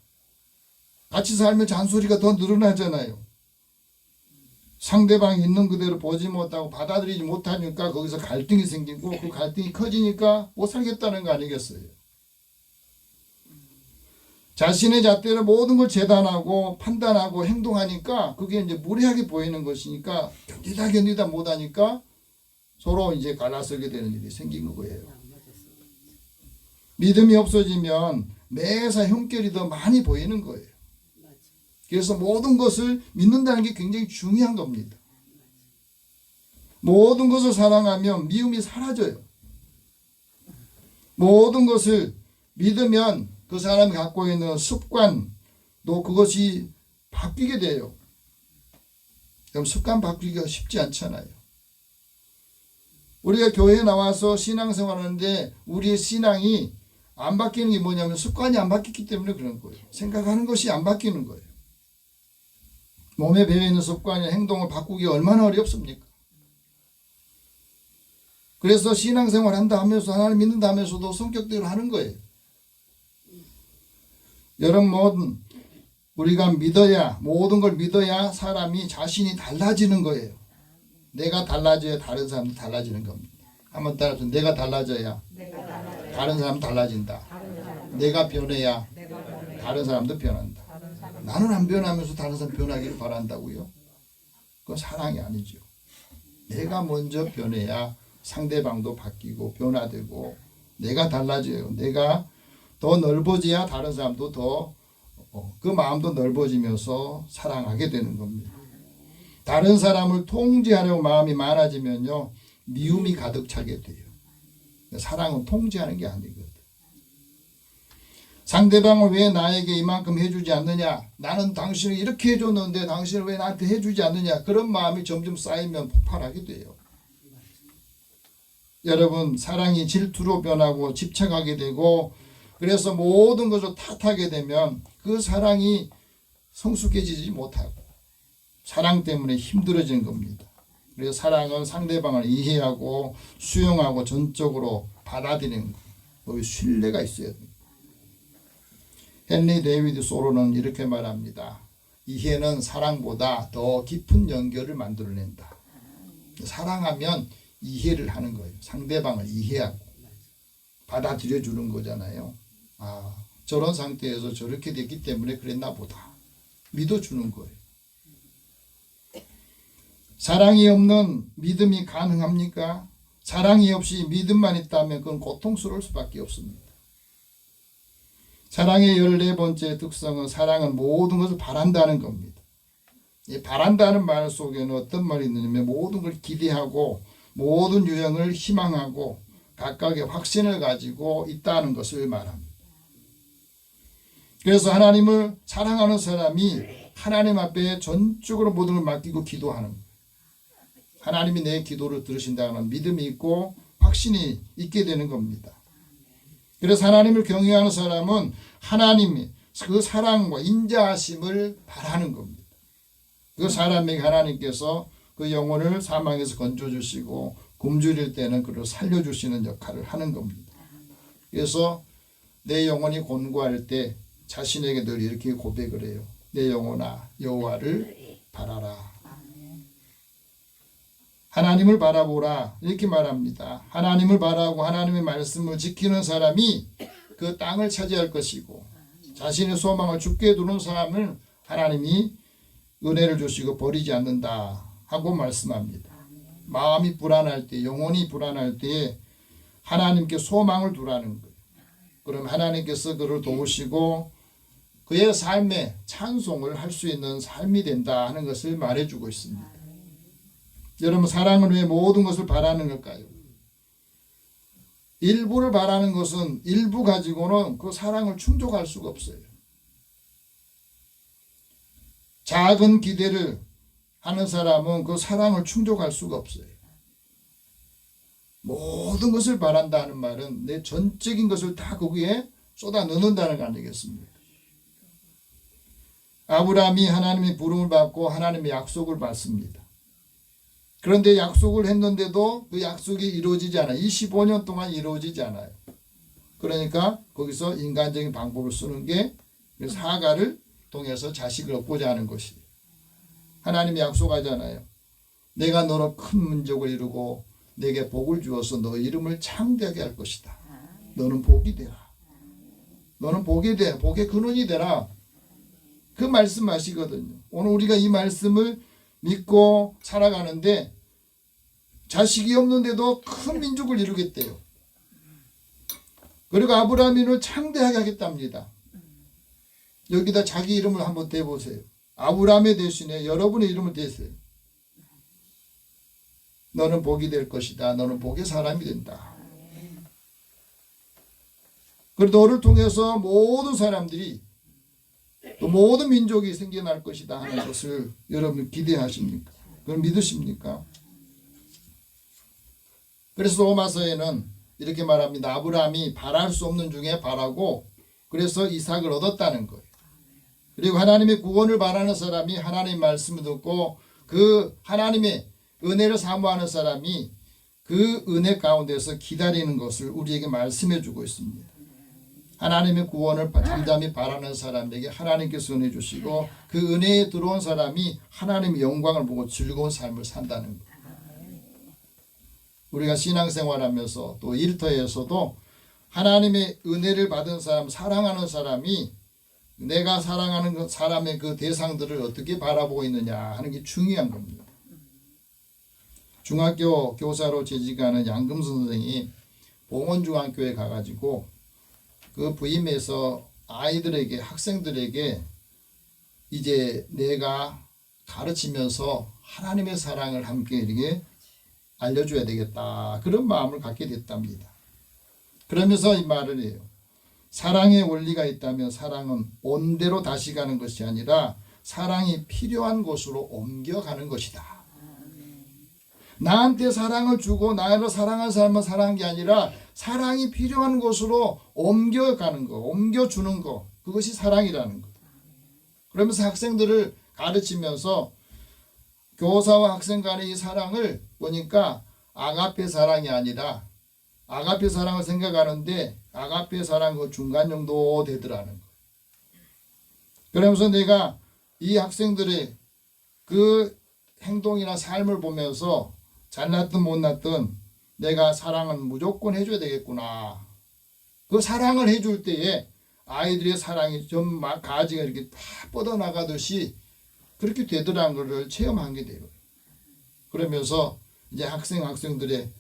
같이 살면 잔소리가 더 늘어나잖아요. 상대방이 있는 그대로 보지 못하고 받아들이지 못하니까 거기서 갈등이 생기고, 그 갈등이 커지니까 못 살겠다는 거 아니겠어요? 자신의 잣대로 모든 걸 재단하고 판단하고 행동하니까 그게 이제 무례하게 보이는 것이니까 견디다 못하니까 서로 이제 갈라서게 되는 일이 생긴 거예요. 믿음이 없어지면 매사 흉결이 더 많이 보이는 거예요. 그래서 모든 것을 믿는다는 게 굉장히 중요한 겁니다. 모든 것을 사랑하면 미움이 사라져요. 모든 것을 믿으면 그 사람이 갖고 있는 습관도 그것이 바뀌게 돼요. 그럼 습관 바뀌기가 쉽지 않잖아요. 우리가 교회에 나와서 신앙생활 하는데 우리의 신앙이 안 바뀌는 게 뭐냐면 습관이 안 바뀌기 때문에 그런 거예요. 생각하는 것이 안 바뀌는 거예요. 몸에 배어있는 습관이나 행동을 바꾸기 얼마나 어렵습니까? 그래서 신앙생활 한다 하면서 하나님 믿는다 하면서도 성격대로 하는 거예요. 여러분, 우리가 믿어야, 모든 걸 믿어야 사람이 자신이 달라지는 거예요. 내가 달라져야 다른 사람도 달라지는 겁니다. 한번 따라서 내가 달라져야 다른 사람 달라진다. 내가 변해야 다른 사람도 변한다. 나는 안 변하면서 다른 사람 변하기를 바란다고요? 그건 사랑이 아니죠. 내가 먼저 변해야 상대방도 바뀌고 변화되고 내가 달라져요. 내가 더 넓어져야 다른 사람도 더 그 마음도 넓어지면서 사랑하게 되는 겁니다. 다른 사람을 통제하려고 마음이 많아지면요, 미움이 가득 차게 돼요. 사랑은 통제하는 게 아니거든. 상대방을 왜 나에게 이만큼 해주지 않느냐, 나는 당신을 이렇게 해줬는데 당신을 왜 나한테 해주지 않느냐, 그런 마음이 점점 쌓이면 폭발하게 돼요. 여러분 사랑이 질투로 변하고 집착하게 되고 그래서 모든 것을 탓하게 되면 그 사랑이 성숙해지지 못하고 사랑 때문에 힘들어지는 겁니다. 그래서 사랑은 상대방을 이해하고 수용하고 전적으로 받아들이는 거예요. 신뢰가 있어야 됩니다. 헨리 데이비드 소로는 이렇게 말합니다. 이해는 사랑보다 더 깊은 연결을 만들어낸다. 사랑하면 이해를 하는 거예요. 상대방을 이해하고 받아들여 주는 거잖아요. 아, 저런 상태에서 저렇게 됐기 때문에 그랬나 보다. 믿어주는 거예요. 사랑이 없는 믿음이 가능합니까? 사랑이 없이 믿음만 있다면 그건 고통스러울 수밖에 없습니다. 사랑의 14번째 특성은 사랑은 모든 것을 바란다는 겁니다. 이 바란다는 말 속에는 어떤 말이 있느냐면 모든 걸 기대하고 모든 유형을 희망하고 각각의 확신을 가지고 있다는 것을 말합니다. 그래서 하나님을 사랑하는 사람이 하나님 앞에 전적으로 모든 걸 맡기고 기도하는 거예요. 하나님이 내 기도를 들으신다는 믿음이 있고 확신이 있게 되는 겁니다. 그래서 하나님을 경외하는 사람은 하나님이 그 사랑과 인자하심을 바라는 겁니다. 그 사람에게 하나님께서 그 영혼을 사망에서 건져주시고 굶주릴 때는 그를 살려주시는 역할을 하는 겁니다. 그래서 내 영혼이 곤고할 때 자신에게 늘 이렇게 고백을 해요. 내 영혼아 여호와를 바라라. 하나님을 바라보라 이렇게 말합니다. 하나님을 바라고 하나님의 말씀을 지키는 사람이 그 땅을 차지할 것이고 자신의 소망을 주께 두는 사람을 하나님이 은혜를 주시고 버리지 않는다 하고 말씀합니다. 마음이 불안할 때 영혼이 불안할 때 하나님께 소망을 두라는 거예요. 그럼 하나님께서 그를 도우시고 그의 삶에 찬송을 할 수 있는 삶이 된다 하는 것을 말해주고 있습니다. 여러분 사랑은 왜 모든 것을 바라는 걸까요? 일부를 바라는 것은 일부 가지고는 그 사랑을 충족할 수가 없어요. 작은 기대를 하는 사람은 그 사랑을 충족할 수가 없어요. 모든 것을 바란다는 말은 내 전적인 것을 다 거기에 쏟아 넣는다는 거 아니겠습니까? 아브라함이 하나님의 부름을 받고 하나님의 약속을 받습니다. 그런데 약속을 했는데도 그 약속이 이루어지지 않아요. 25년 동안 이루어지지 않아요. 그러니까 거기서 인간적인 방법을 쓰는 게 사가를 통해서 자식을 얻고자 하는 것이에요. 하나님이 약속하잖아요. 내가 너로 큰 민족을 이루고 내게 복을 주어서 너 이름을 창대하게 할 것이다. 너는 복이 되라. 너는 복이 돼. 복의 근원이 되라. 그 말씀하시거든요. 오늘 우리가 이 말씀을 믿고 살아가는데 자식이 없는데도 큰 민족을 이루겠대요. 그리고 아브라함을 창대하게 하겠답니다. 여기다 자기 이름을 한번 대보세요. 아브라함의 대신에 여러분의 이름을 대세요. 너는 복이 될 것이다. 너는 복의 사람이 된다. 그리고 너를 통해서 모든 사람들이 또 모든 민족이 생겨날 것이다 하는 것을 여러분 기대하십니까? 그걸 믿으십니까? 그래서 로마서에는 이렇게 말합니다. 아브라함이 바랄 수 없는 중에 바라고 그래서 이삭을 얻었다는 거예요. 그리고 하나님의 구원을 바라는 사람이 하나님의 말씀을 듣고 그 하나님의 은혜를 사모하는 사람이 그 은혜 가운데서 기다리는 것을 우리에게 말씀해 주고 있습니다. 하나님의 구원을 잠잠히 바라는 사람에게 하나님께서 은혜 주시고 그 은혜에 들어온 사람이 하나님의 영광을 보고 즐거운 삶을 산다는 것. 우리가 신앙생활하면서 또 일터에서도 하나님의 은혜를 받은 사람, 사랑하는 사람이 내가 사랑하는 사람의 그 대상들을 어떻게 바라보고 있느냐 하는 게 중요한 겁니다. 중학교 교사로 재직하는 양금 선생이 봉원중학교에 가가지고 그 부임해서 아이들에게 학생들에게 이제 내가 가르치면서 하나님의 사랑을 함께 이렇게 알려줘야 되겠다 그런 마음을 갖게 됐답니다. 그러면서 이 말을 해요. 사랑의 원리가 있다면 사랑은 온대로 다시 가는 것이 아니라 사랑이 필요한 곳으로 옮겨가는 것이다. 나한테 사랑을 주고 나를 사랑하는 사람만 사랑한 게 아니라 사랑이 필요한 곳으로 옮겨가는 거, 옮겨주는 거, 그것이 사랑이라는 거. 그러면서 학생들을 가르치면서 교사와 학생 간의 이 사랑을 보니까 아가페 사랑이 아니라 아가페 사랑을 생각하는데 아가페 사랑 그 중간 정도 되더라는 거. 그러면서 내가 이 학생들의 그 행동이나 삶을 보면서 잘났든 못났든 내가 사랑은 무조건 해줘야 되겠구나. 그 사랑을 해줄 때에 아이들의 사랑이 좀 가지가 이렇게 다 뻗어나가듯이 그렇게 되더라는 것을 체험한 게 돼요. 그러면서 이제 학생들의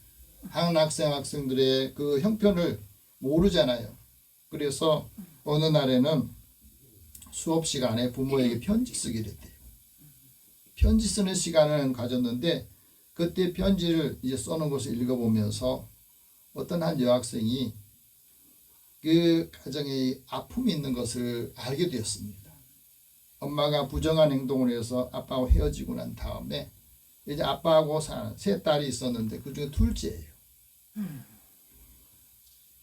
그 형편을 모르잖아요. 그래서 어느 날에는 수업 시간에 부모에게 편지 쓰게 됐대요. 편지 쓰는 시간을 가졌는데 그때 편지를 이제 써놓은 것을 읽어보면서 어떤 한 여학생이 그 가정에 아픔이 있는 것을 알게 되었습니다. 엄마가 부정한 행동을 해서 아빠하고 헤어지고 난 다음에 이제 아빠하고 사는 세 딸이 있었는데 그중에 둘째예요.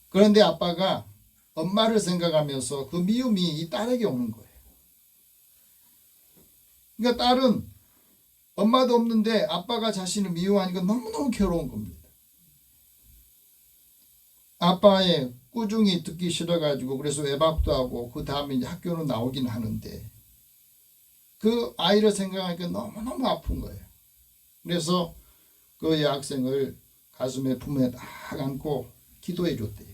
그런데 아빠가 엄마를 생각하면서 그 미움이 이 딸에게 오는 거예요. 그러니까 딸은 엄마도 없는데 아빠가 자신을 미워하니까 너무너무 괴로운 겁니다. 아빠의 꾸중이 듣기 싫어가지고 그래서 외박도 하고 그 다음에 이제 학교는 나오긴 하는데 그 아이를 생각하니까 너무너무 아픈 거예요. 그래서 그 여학생을 가슴에 품에 딱 안고 기도해 줬대요.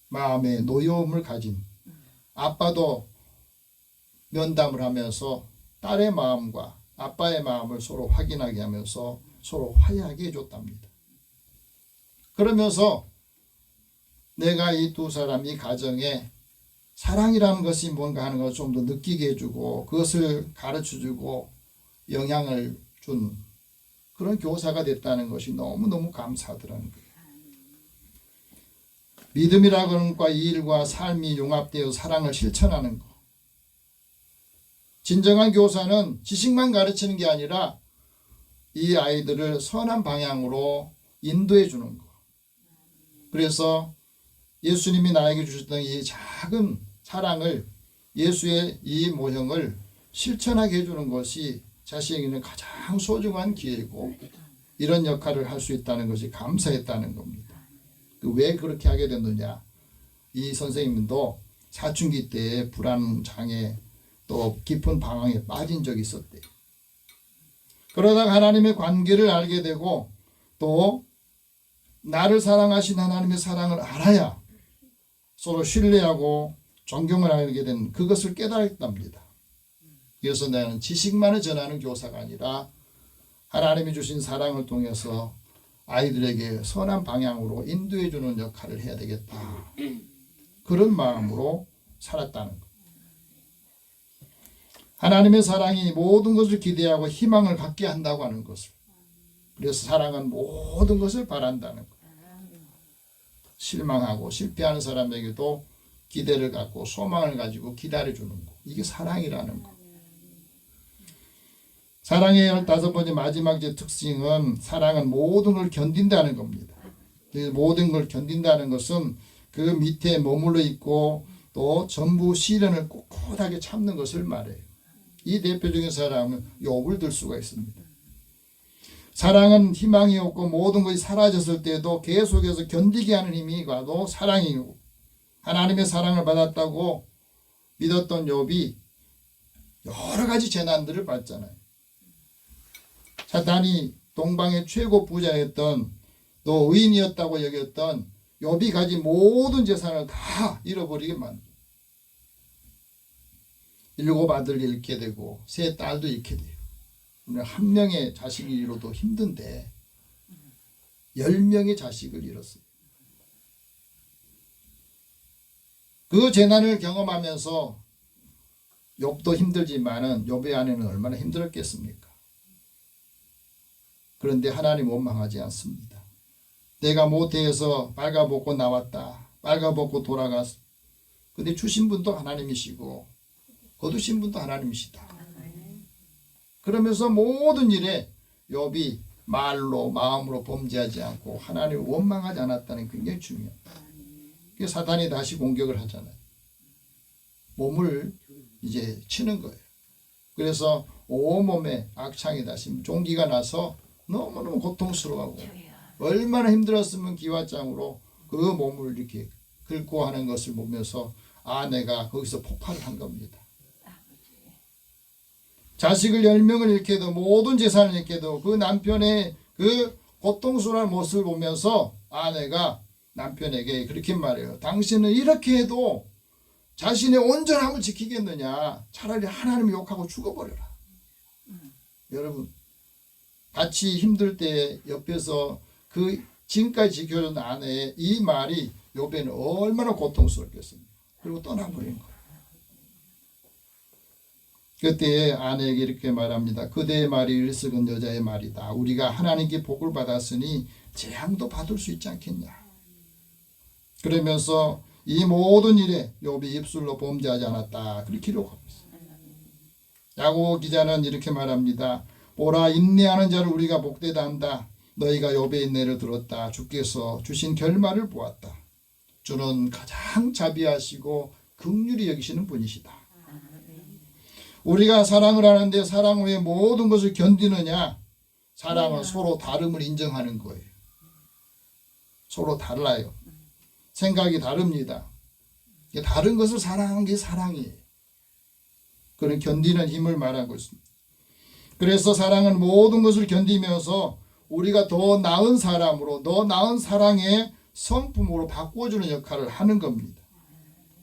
마음에 노여움을 가진 아빠도 면담을 하면서 딸의 마음과 아빠의 마음을 서로 확인하게 하면서 서로 화해하게 해줬답니다. 그러면서 내가 이 두 사람 이 가정에 사랑이라는 것이 뭔가 하는 것을 좀 더 느끼게 해주고 그것을 가르쳐주고 영향을 준 그런 교사가 됐다는 것이 너무너무 감사하더라는 거예요. 믿음이라는 것과 이 일과 삶이 융합되어 사랑을 실천하는 것. 진정한 교사는 지식만 가르치는 게 아니라 이 아이들을 선한 방향으로 인도해 주는 것. 그래서 예수님이 나에게 주셨던 이 작은 사랑을 예수의 이 모형을 실천하게 해주는 것이 자신에게는 가장 소중한 기회이고 이런 역할을 할 수 있다는 것이 감사했다는 겁니다. 왜 그렇게 하게 됐느냐. 이 선생님도 사춘기 때 불안장애 또 깊은 방황에 빠진 적이 있었대요. 그러다가 하나님의 관계를 알게 되고 또 나를 사랑하신 하나님의 사랑을 알아야 서로 신뢰하고 존경을 하게 된 그것을 깨달았답니다. 그래서 나는 지식만을 전하는 교사가 아니라 하나님이 주신 사랑을 통해서 아이들에게 선한 방향으로 인도해 주는 역할을 해야 되겠다. 그런 마음으로 살았다는 것. 하나님의 사랑이 모든 것을 기대하고 희망을 갖게 한다고 하는 것을. 그래서 사랑은 모든 것을 바란다는 것. 실망하고 실패하는 사람에게도 기대를 갖고 소망을 가지고 기다려주는 것. 이게 사랑이라는 것. 사랑의 15번째 마지막 특징은 사랑은 모든 걸 견딘다는 겁니다. 모든 걸 견딘다는 것은 그 밑에 머물러 있고 또 전부 시련을 꿋꿋하게 참는 것을 말해요. 이 대표적인 사람은 욥을 들 수가 있습니다. 사랑은 희망이 없고 모든 것이 사라졌을 때도 계속해서 견디게 하는 힘이 가도 사랑이고 하나님의 사랑을 받았다고 믿었던 욥이 여러 가지 재난들을 받잖아요. 사탄이 동방의 최고 부자였던 또 의인이었다고 여겼던 욥이 가진 모든 재산을 다 잃어버리게 만들어요. 7 아들을 잃게 되고 3 딸도 잃게 돼요. 한 명의 자식을 잃어도 힘든데 10명의 자식을 잃었어요. 그 재난을 경험하면서 욥도 힘들지만은 욥의 아내는 얼마나 힘들었겠습니까? 그런데 하나님 원망하지 않습니다. 내가 모태에서 빨가벗고 나왔다. 빨가벗고 돌아갔어. 근데 주신 분도 하나님이시고 거두신 분도 하나님이시다. 그러면서 모든 일에 욥이 말로 마음으로 범죄하지 않고 하나님을 원망하지 않았다는 게 굉장히 중요합니다. 그게 사단이 다시 공격을 하잖아요. 몸을 이제 치는 거예요. 그래서 온몸에 악창이 다시 종기가 나서 너무너무 고통스러워하고 얼마나 힘들었으면 기와장으로 그 몸을 이렇게 긁고 하는 것을 보면서 아내가 거기서 폭발을 한 겁니다. 자식을 10명을 잃게 해도 모든 재산을 잃게 해도 그 남편의 그 고통스러운 모습을 보면서 아내가 남편에게 그렇게 말해요. 당신은 이렇게 해도 자신의 온전함을 지키겠느냐. 차라리 하나님을 욕하고 죽어버려라. 여러분 같이 힘들 때 옆에서 그 지금까지 지켜준 아내의 이 말이 욥에는 얼마나 고통스럽겠습니까. 그리고 떠나버린 거예요. 그때 아내에게 이렇게 말합니다. 그대의 말이 일석은 여자의 말이다. 우리가 하나님께 복을 받았으니 재앙도 받을 수 있지 않겠냐. 그러면서 이 모든 일에 욥이 입술로 범죄하지 않았다. 그렇게 기록하고 있어요. 야고보 기자는 이렇게 말합니다. 보라 인내하는 자를 우리가 복되다 한다. 너희가 욥의 인내를 들었다. 주께서 주신 결말을 보았다. 주는 가장 자비하시고 긍휼히 여기시는 분이시다. 우리가 사랑을 하는데 사랑 후에 모든 것을 견디느냐? 사랑은 서로 다름을 인정하는 거예요. 서로 달라요. 생각이 다릅니다. 다른 것을 사랑하는 게 사랑이에요. 그런 견디는 힘을 말하고 있습니다. 그래서 사랑은 모든 것을 견디면서 우리가 더 나은 사람으로 더 나은 사랑의 성품으로 바꿔주는 역할을 하는 겁니다.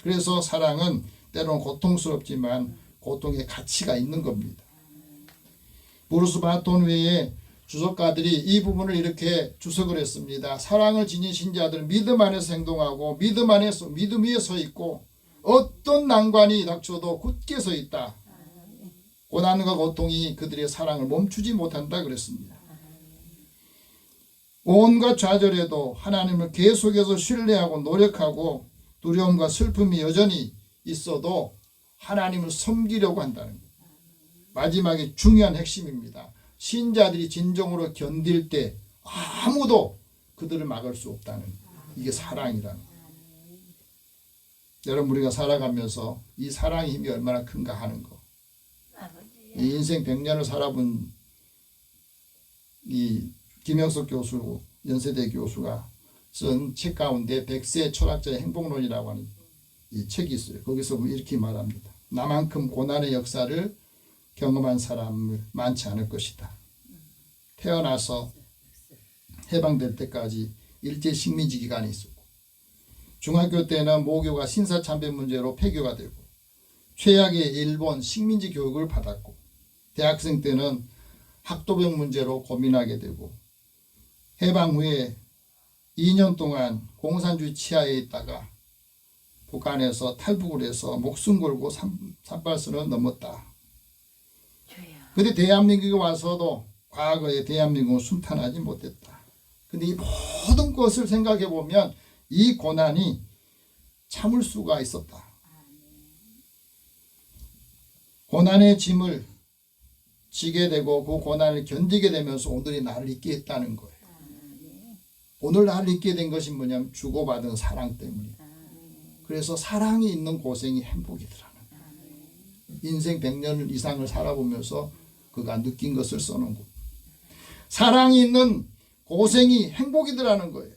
그래서 사랑은 때로는 고통스럽지만 고통의 가치가 있는 겁니다. 브루스 바톤 외에 주석가들이 이 부분을 이렇게 주석을 했습니다. 사랑을 지닌 신자들은 믿음 안에서 행동하고 믿음 위에 서 있고 어떤 난관이 닥쳐도 굳게 서 있다. 고난과 고통이 그들의 사랑을 멈추지 못한다 그랬습니다. 온갖 좌절에도 하나님을 계속해서 신뢰하고 노력하고 두려움과 슬픔이 여전히 있어도 하나님을 섬기려고 한다는 것. 마지막에 중요한 핵심입니다. 신자들이 진정으로 견딜 때 아무도 그들을 막을 수 없다는 것. 이게 사랑이라는 것. 여러분 우리가 살아가면서 이 사랑의 힘이 얼마나 큰가 하는 것. 이 인생 100년을 살아본 이 김영석 교수, 연세대 교수가 쓴 책 가운데 100세 철학자의 행복론이라고 하는 이 책이 있어요. 거기서 이렇게 말합니다. 나만큼 고난의 역사를 경험한 사람은 많지 않을 것이다. 태어나서 해방될 때까지 일제 식민지 기간이 있었고 중학교 때는 모교가 신사참배 문제로 폐교가 되고 최악의 일본 식민지 교육을 받았고 대학생 때는 학도병 문제로 고민하게 되고 해방 후에 2년 동안 공산주의 치하에 있다가 북한에서 탈북을 해서 목숨 걸고 산발선을 넘었다. 근데 대한민국에 와서도 과거에 대한민국은 순탄하지 못했다. 근데 이 모든 것을 생각해 보면 이 고난이 참을 수가 있었다. 고난의 짐을 지게 되고 그 고난을 견디게 되면서 오늘이 나를 있게 했다는 거예요. 오늘 나를 있게 된 것이 뭐냐면 주고받은 사랑 때문이에요. 그래서 사랑이 있는 고생이 행복이더라는 거예요. 인생 100년 이상을 살아보면서 그가 느낀 것을 써놓은 거. 사랑이 있는 고생이 행복이더라는 거예요.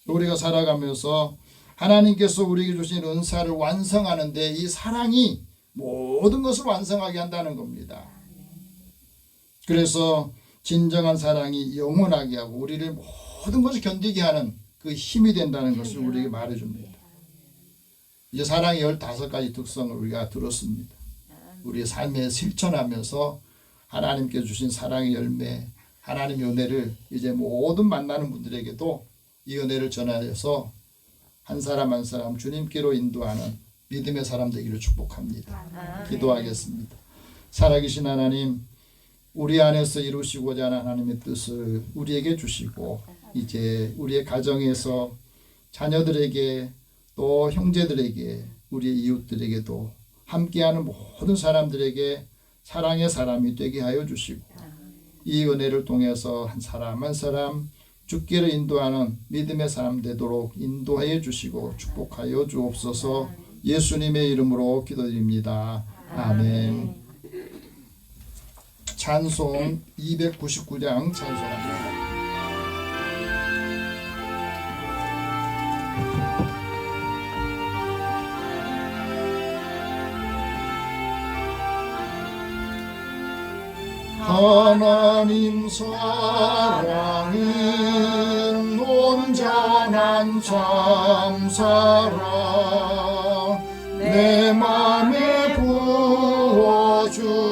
우리가 살아가면서 하나님께서 우리에게 주신 은사를 완성하는데 이 사랑이 모든 것을 완성하게 한다는 겁니다. 그래서 진정한 사랑이 영원하게 하고 우리를 모든 것을 견디게 하는 그 힘이 된다는 것을 우리에게 말해줍니다. 이제 사랑의 15가지 특성을 우리가 들었습니다. 우리의 삶에 실천하면서 하나님께 주신 사랑의 열매, 하나님의 은혜를 이제 모든 만나는 분들에게도 이 은혜를 전하여서 한 사람 한 사람 주님께로 인도하는 믿음의 사람 되기를 축복합니다. 기도하겠습니다. 살아계신 하나님, 우리 안에서 이루시고자 하는 하나님의 뜻을 우리에게 주시고 이제 우리의 가정에서 자녀들에게 또 형제들에게 우리의 이웃들에게도 함께하는 모든 사람들에게 사랑의 사람이 되게 하여 주시고 이 은혜를 통해서 한 사람 한 사람 죽기를 인도하는 믿음의 사람 되도록 인도하여 주시고 축복하여 주옵소서. 예수님의 이름으로 기도드립니다. 아멘. 찬송 299장 찬송합니다. 하나님 사랑은 온전한 참사랑 내 맘에 부어주시사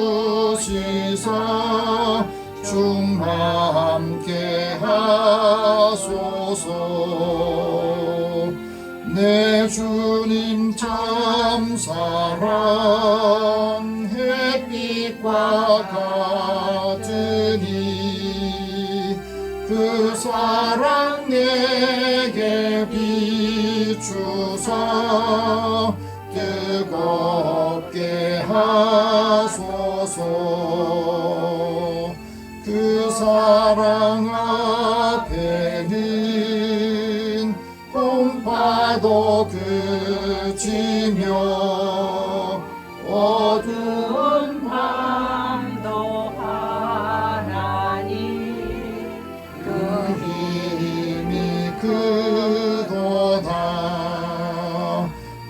주와 함께 하소서. 내 주님 참사랑 햇빛과 같으니 그 사랑 내게 비추사 뜨겁게 하소서. 그 사랑 앞에는 공파도 그치며 어두운 밤도 하나님 그 힘이 크도다.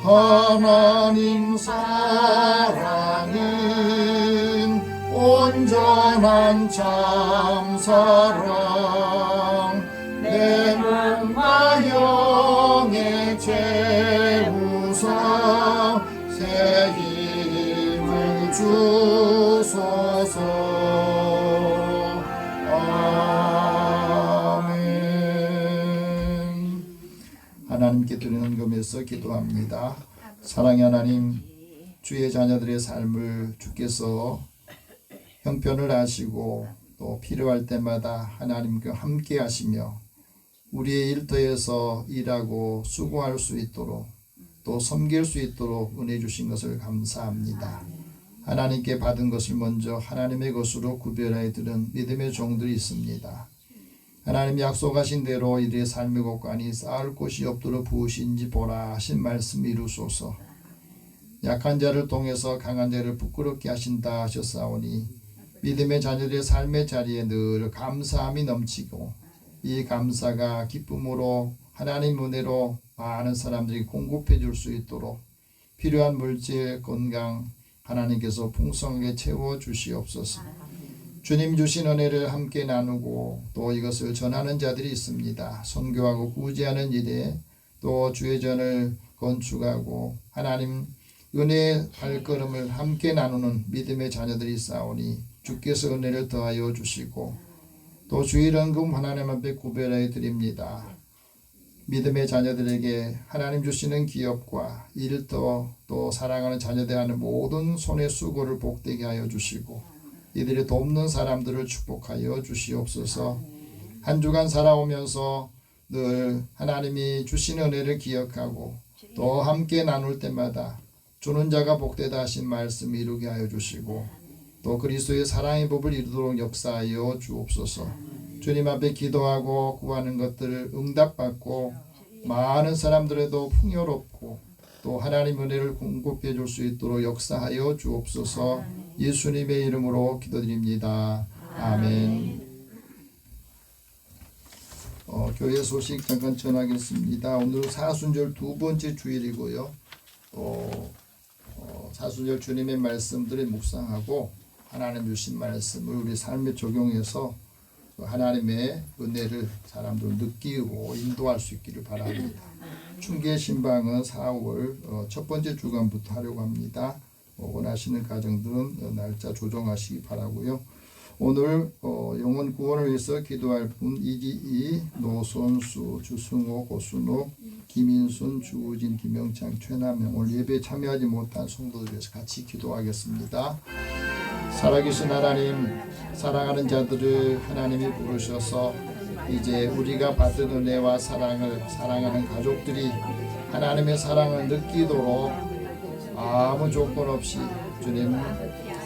하나님 사랑은 온전한 참사랑 내 몸과 영에 채우사 새 힘을 주소서. 아멘. 하나님께 드리는 금에서 기도합니다. 사랑의 하나님, 주의 자녀들의 삶을 주께서 형편을 아시고 또 필요할 때마다 하나님과 함께 하시며 우리의 일터에서 일하고 수고할 수 있도록 또 섬길 수 있도록 은혜 주신 것을 감사합니다. 하나님께 받은 것을 먼저 하나님의 것으로 구별하여 드는 믿음의 종들이 있습니다. 하나님 약속하신 대로 이들의 삶의 곳간이 쌓을 곳이 없도록 부으신지 보라 하신 말씀 이루소서. 약한 자를 통해서 강한 자를 부끄럽게 하신다 하셨사오니 믿음의 자녀들의 삶의 자리에 늘 감사함이 넘치고 이 감사가 기쁨으로 하나님 은혜로 많은 사람들이 공급해 줄 수 있도록 필요한 물질, 건강 하나님께서 풍성하게 채워 주시옵소서. 주님 주신 은혜를 함께 나누고 또 이것을 전하는 자들이 있습니다. 선교하고 구제하는 일에 또 주의 전을 건축하고 하나님 은혜의 발걸음을 함께 나누는 믿음의 자녀들이 있사오니 주께서 은혜를 더하여 주시고 또 주일 헌금 하나님 앞에 구별하여 드립니다. 믿음의 자녀들에게 하나님 주시는 기업과 일터 또 사랑하는 자녀들 하는 모든 손의 수고를 복되게 하여 주시고 이들이 돕는 사람들을 축복하여 주시옵소서. 한 주간 살아오면서 늘 하나님이 주신 은혜를 기억하고 또 함께 나눌 때마다 주는 자가 복되다 하신 말씀 이루게 하여 주시고 또 그리스도의 사랑의 법을 이루도록 역사하여 주옵소서. 주님 앞에 기도하고 구하는 것들을 응답받고 많은 사람들에도 풍요롭고 또 하나님 은혜를 공급해 줄 수 있도록 역사하여 주옵소서. 예수님의 이름으로 기도드립니다. 아멘. 교회 소식 잠깐 전하겠습니다. 오늘 사순절 두 번째 주일이고요. 사순절 주님의 말씀들을 묵상하고 하나님 주신 말씀을 우리 삶에 적용해서 하나님의 은혜를 사람들 느끼고 인도할 수 있기를 바랍니다. 충계 신방은 4월 첫 번째 주간부터 하려고 합니다. 원하시는 가정들은 날짜 조정하시기 바라고요. 오늘 영혼 구원을 위해서 기도할 분 이기희, 노선수, 주승호, 고순옥, 김인순, 주우진, 김영창, 최남영 오늘 예배에 참여하지 못한 성도들 위해서 같이 기도하겠습니다. 살아계신 하나님, 사랑하는 자들을 하나님이 부르셔서 이제 우리가 받은 은혜와 사랑을 사랑하는 가족들이 하나님의 사랑을 느끼도록 아무 조건 없이 주님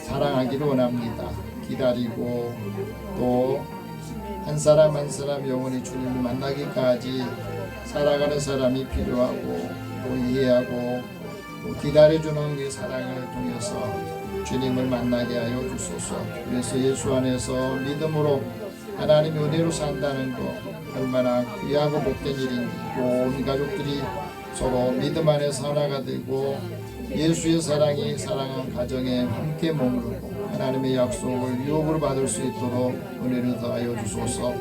사랑하기를 원합니다. 기다리고 또 한 사람 한 사람 영원히 주님을 만나기까지 살아가는 사람이 필요하고 또 이해하고 또 기다려주는 그 사랑을 통해서 주님을 만나게 하여 주소서. 그래서 예수 안에서 믿음으로 하나님의 은혜로 산다는 것 얼마나 귀하고 복된 일인지 온 가족들이 서로 믿음 안에서 하나가 되고 예수의 사랑이 사랑한 가정에 함께 머무르고 하나님의 약속을 유업으로 받을 수 있도록 은혜를 더하여 주소서.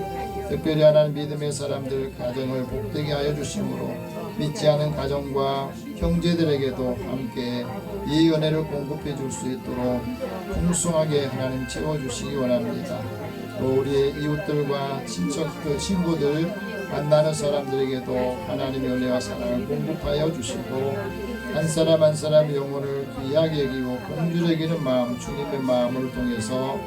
특별히 하나님 믿음의 사람들 가정을 복되게 하여 주심으로 믿지 않은 가정과 형제들에게도 함께 이 은혜를 공급해 줄 수 있도록 풍성하게 하나님 채워주시기 원합니다. 또 우리의 이웃들과 친척들, 친구들 만나는 사람들에게도 하나님의 은혜와 사랑을 공급하여 주시고 한 사람 한 사람 영혼을 귀하게 여기고 공주를 여기는 마음, 주님의 마음을 통해서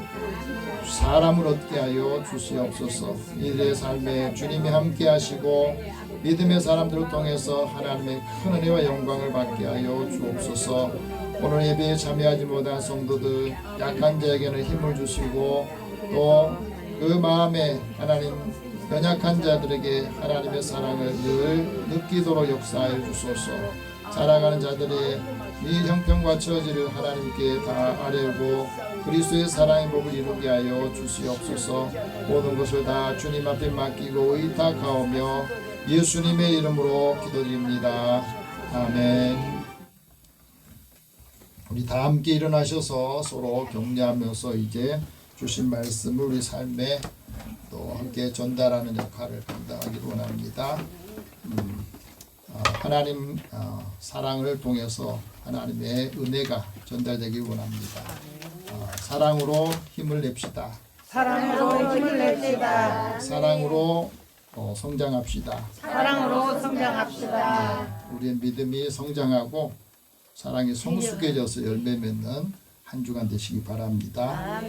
사람을 얻게 하여 주시옵소서. 이들의 삶에 주님이 함께 하시고 믿음의 사람들을 통해서 하나님의 큰 은혜와 영광을 받게 하여 주옵소서. 오늘 예배에 참여하지 못한 성도들 약한 자에게는 힘을 주시고 또 그 마음에 하나님 연약한 자들에게 하나님의 사랑을 늘 느끼도록 역사하여 주소서. 살아가는 자들의 이 형편과 처지를 하나님께 다 아뢰고 그리스도의 사랑의 법을 이루게 하여 주시옵소서. 모든 것을 다 주님 앞에 맡기고 의탁하오며 예수님의 이름으로 기도드립니다. 아멘. 우리 다 함께 일어나셔서 서로 격려하면서 이제 주신 말씀을 우리 삶에 또 함께 전달하는 역할을 감당하기를 원합니다. 하나님 사랑을 통해서 하나님의 은혜가 전달되길 원합니다. 사랑으로 힘을 냅시다. 사랑으로 힘을 냅시다. 사랑으로 성장합시다. 사랑으로 성장합시다. 우리의 믿음이 성장하고 사랑이 성숙해져서 열매 맺는 한 주간 되시기 바랍니다.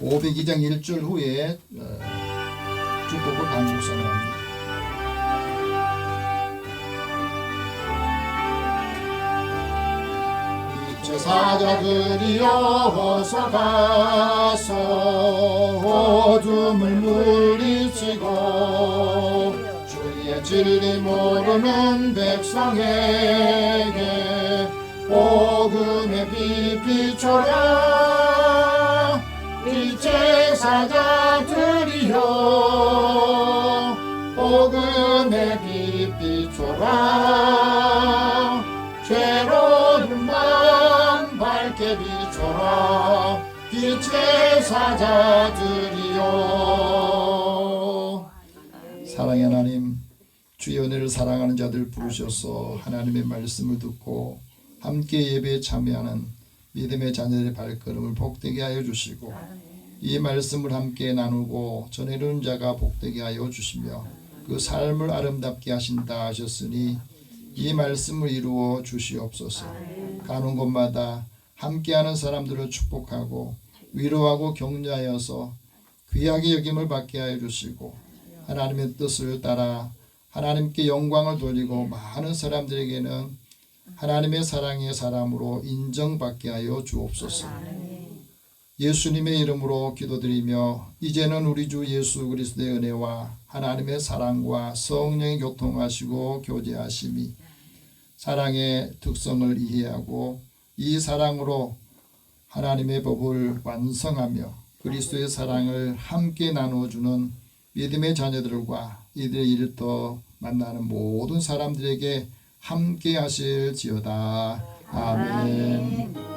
502장 1절 후에 축복을 강국선언합니다. 제사자들이여 어서 가서 어둠을 물리치고 주의 진리 모르는 백성에게 복음의 빛 비춰라. 이 제사자들이여 복음의 빛 비춰라. 죄로운 마음 밝게 비춰라. 이 제사자들이여. 사랑의 하나님, 주의 은혜를 사랑하는 자들 부르셔서 하나님의 말씀을 듣고 함께 예배에 참여하는 믿음의 자녀들의 발걸음을 복되게 하여 주시고 이 말씀을 함께 나누고 전해주는 자가 복되게 하여 주시며 그 삶을 아름답게 하신다 하셨으니 이 말씀을 이루어 주시옵소서. 가는 곳마다 함께하는 사람들을 축복하고 위로하고 격려하여서 귀하게 여김을 받게 하여 주시고 하나님의 뜻을 따라 하나님께 영광을 돌리고 많은 사람들에게는 하나님의 사랑의 사람으로 인정받게 하여 주옵소서. 예수님의 이름으로 기도드리며 이제는 우리 주 예수 그리스도의 은혜와 하나님의 사랑과 성령의 교통하시고 교제하심이 사랑의 특성을 이해하고 이 사랑으로 하나님의 법을 완성하며 그리스도의 사랑을 함께 나누어주는 믿음의 자녀들과 이들의 일을 더 만나는 모든 사람들에게 함께 하실지어다. 아멘.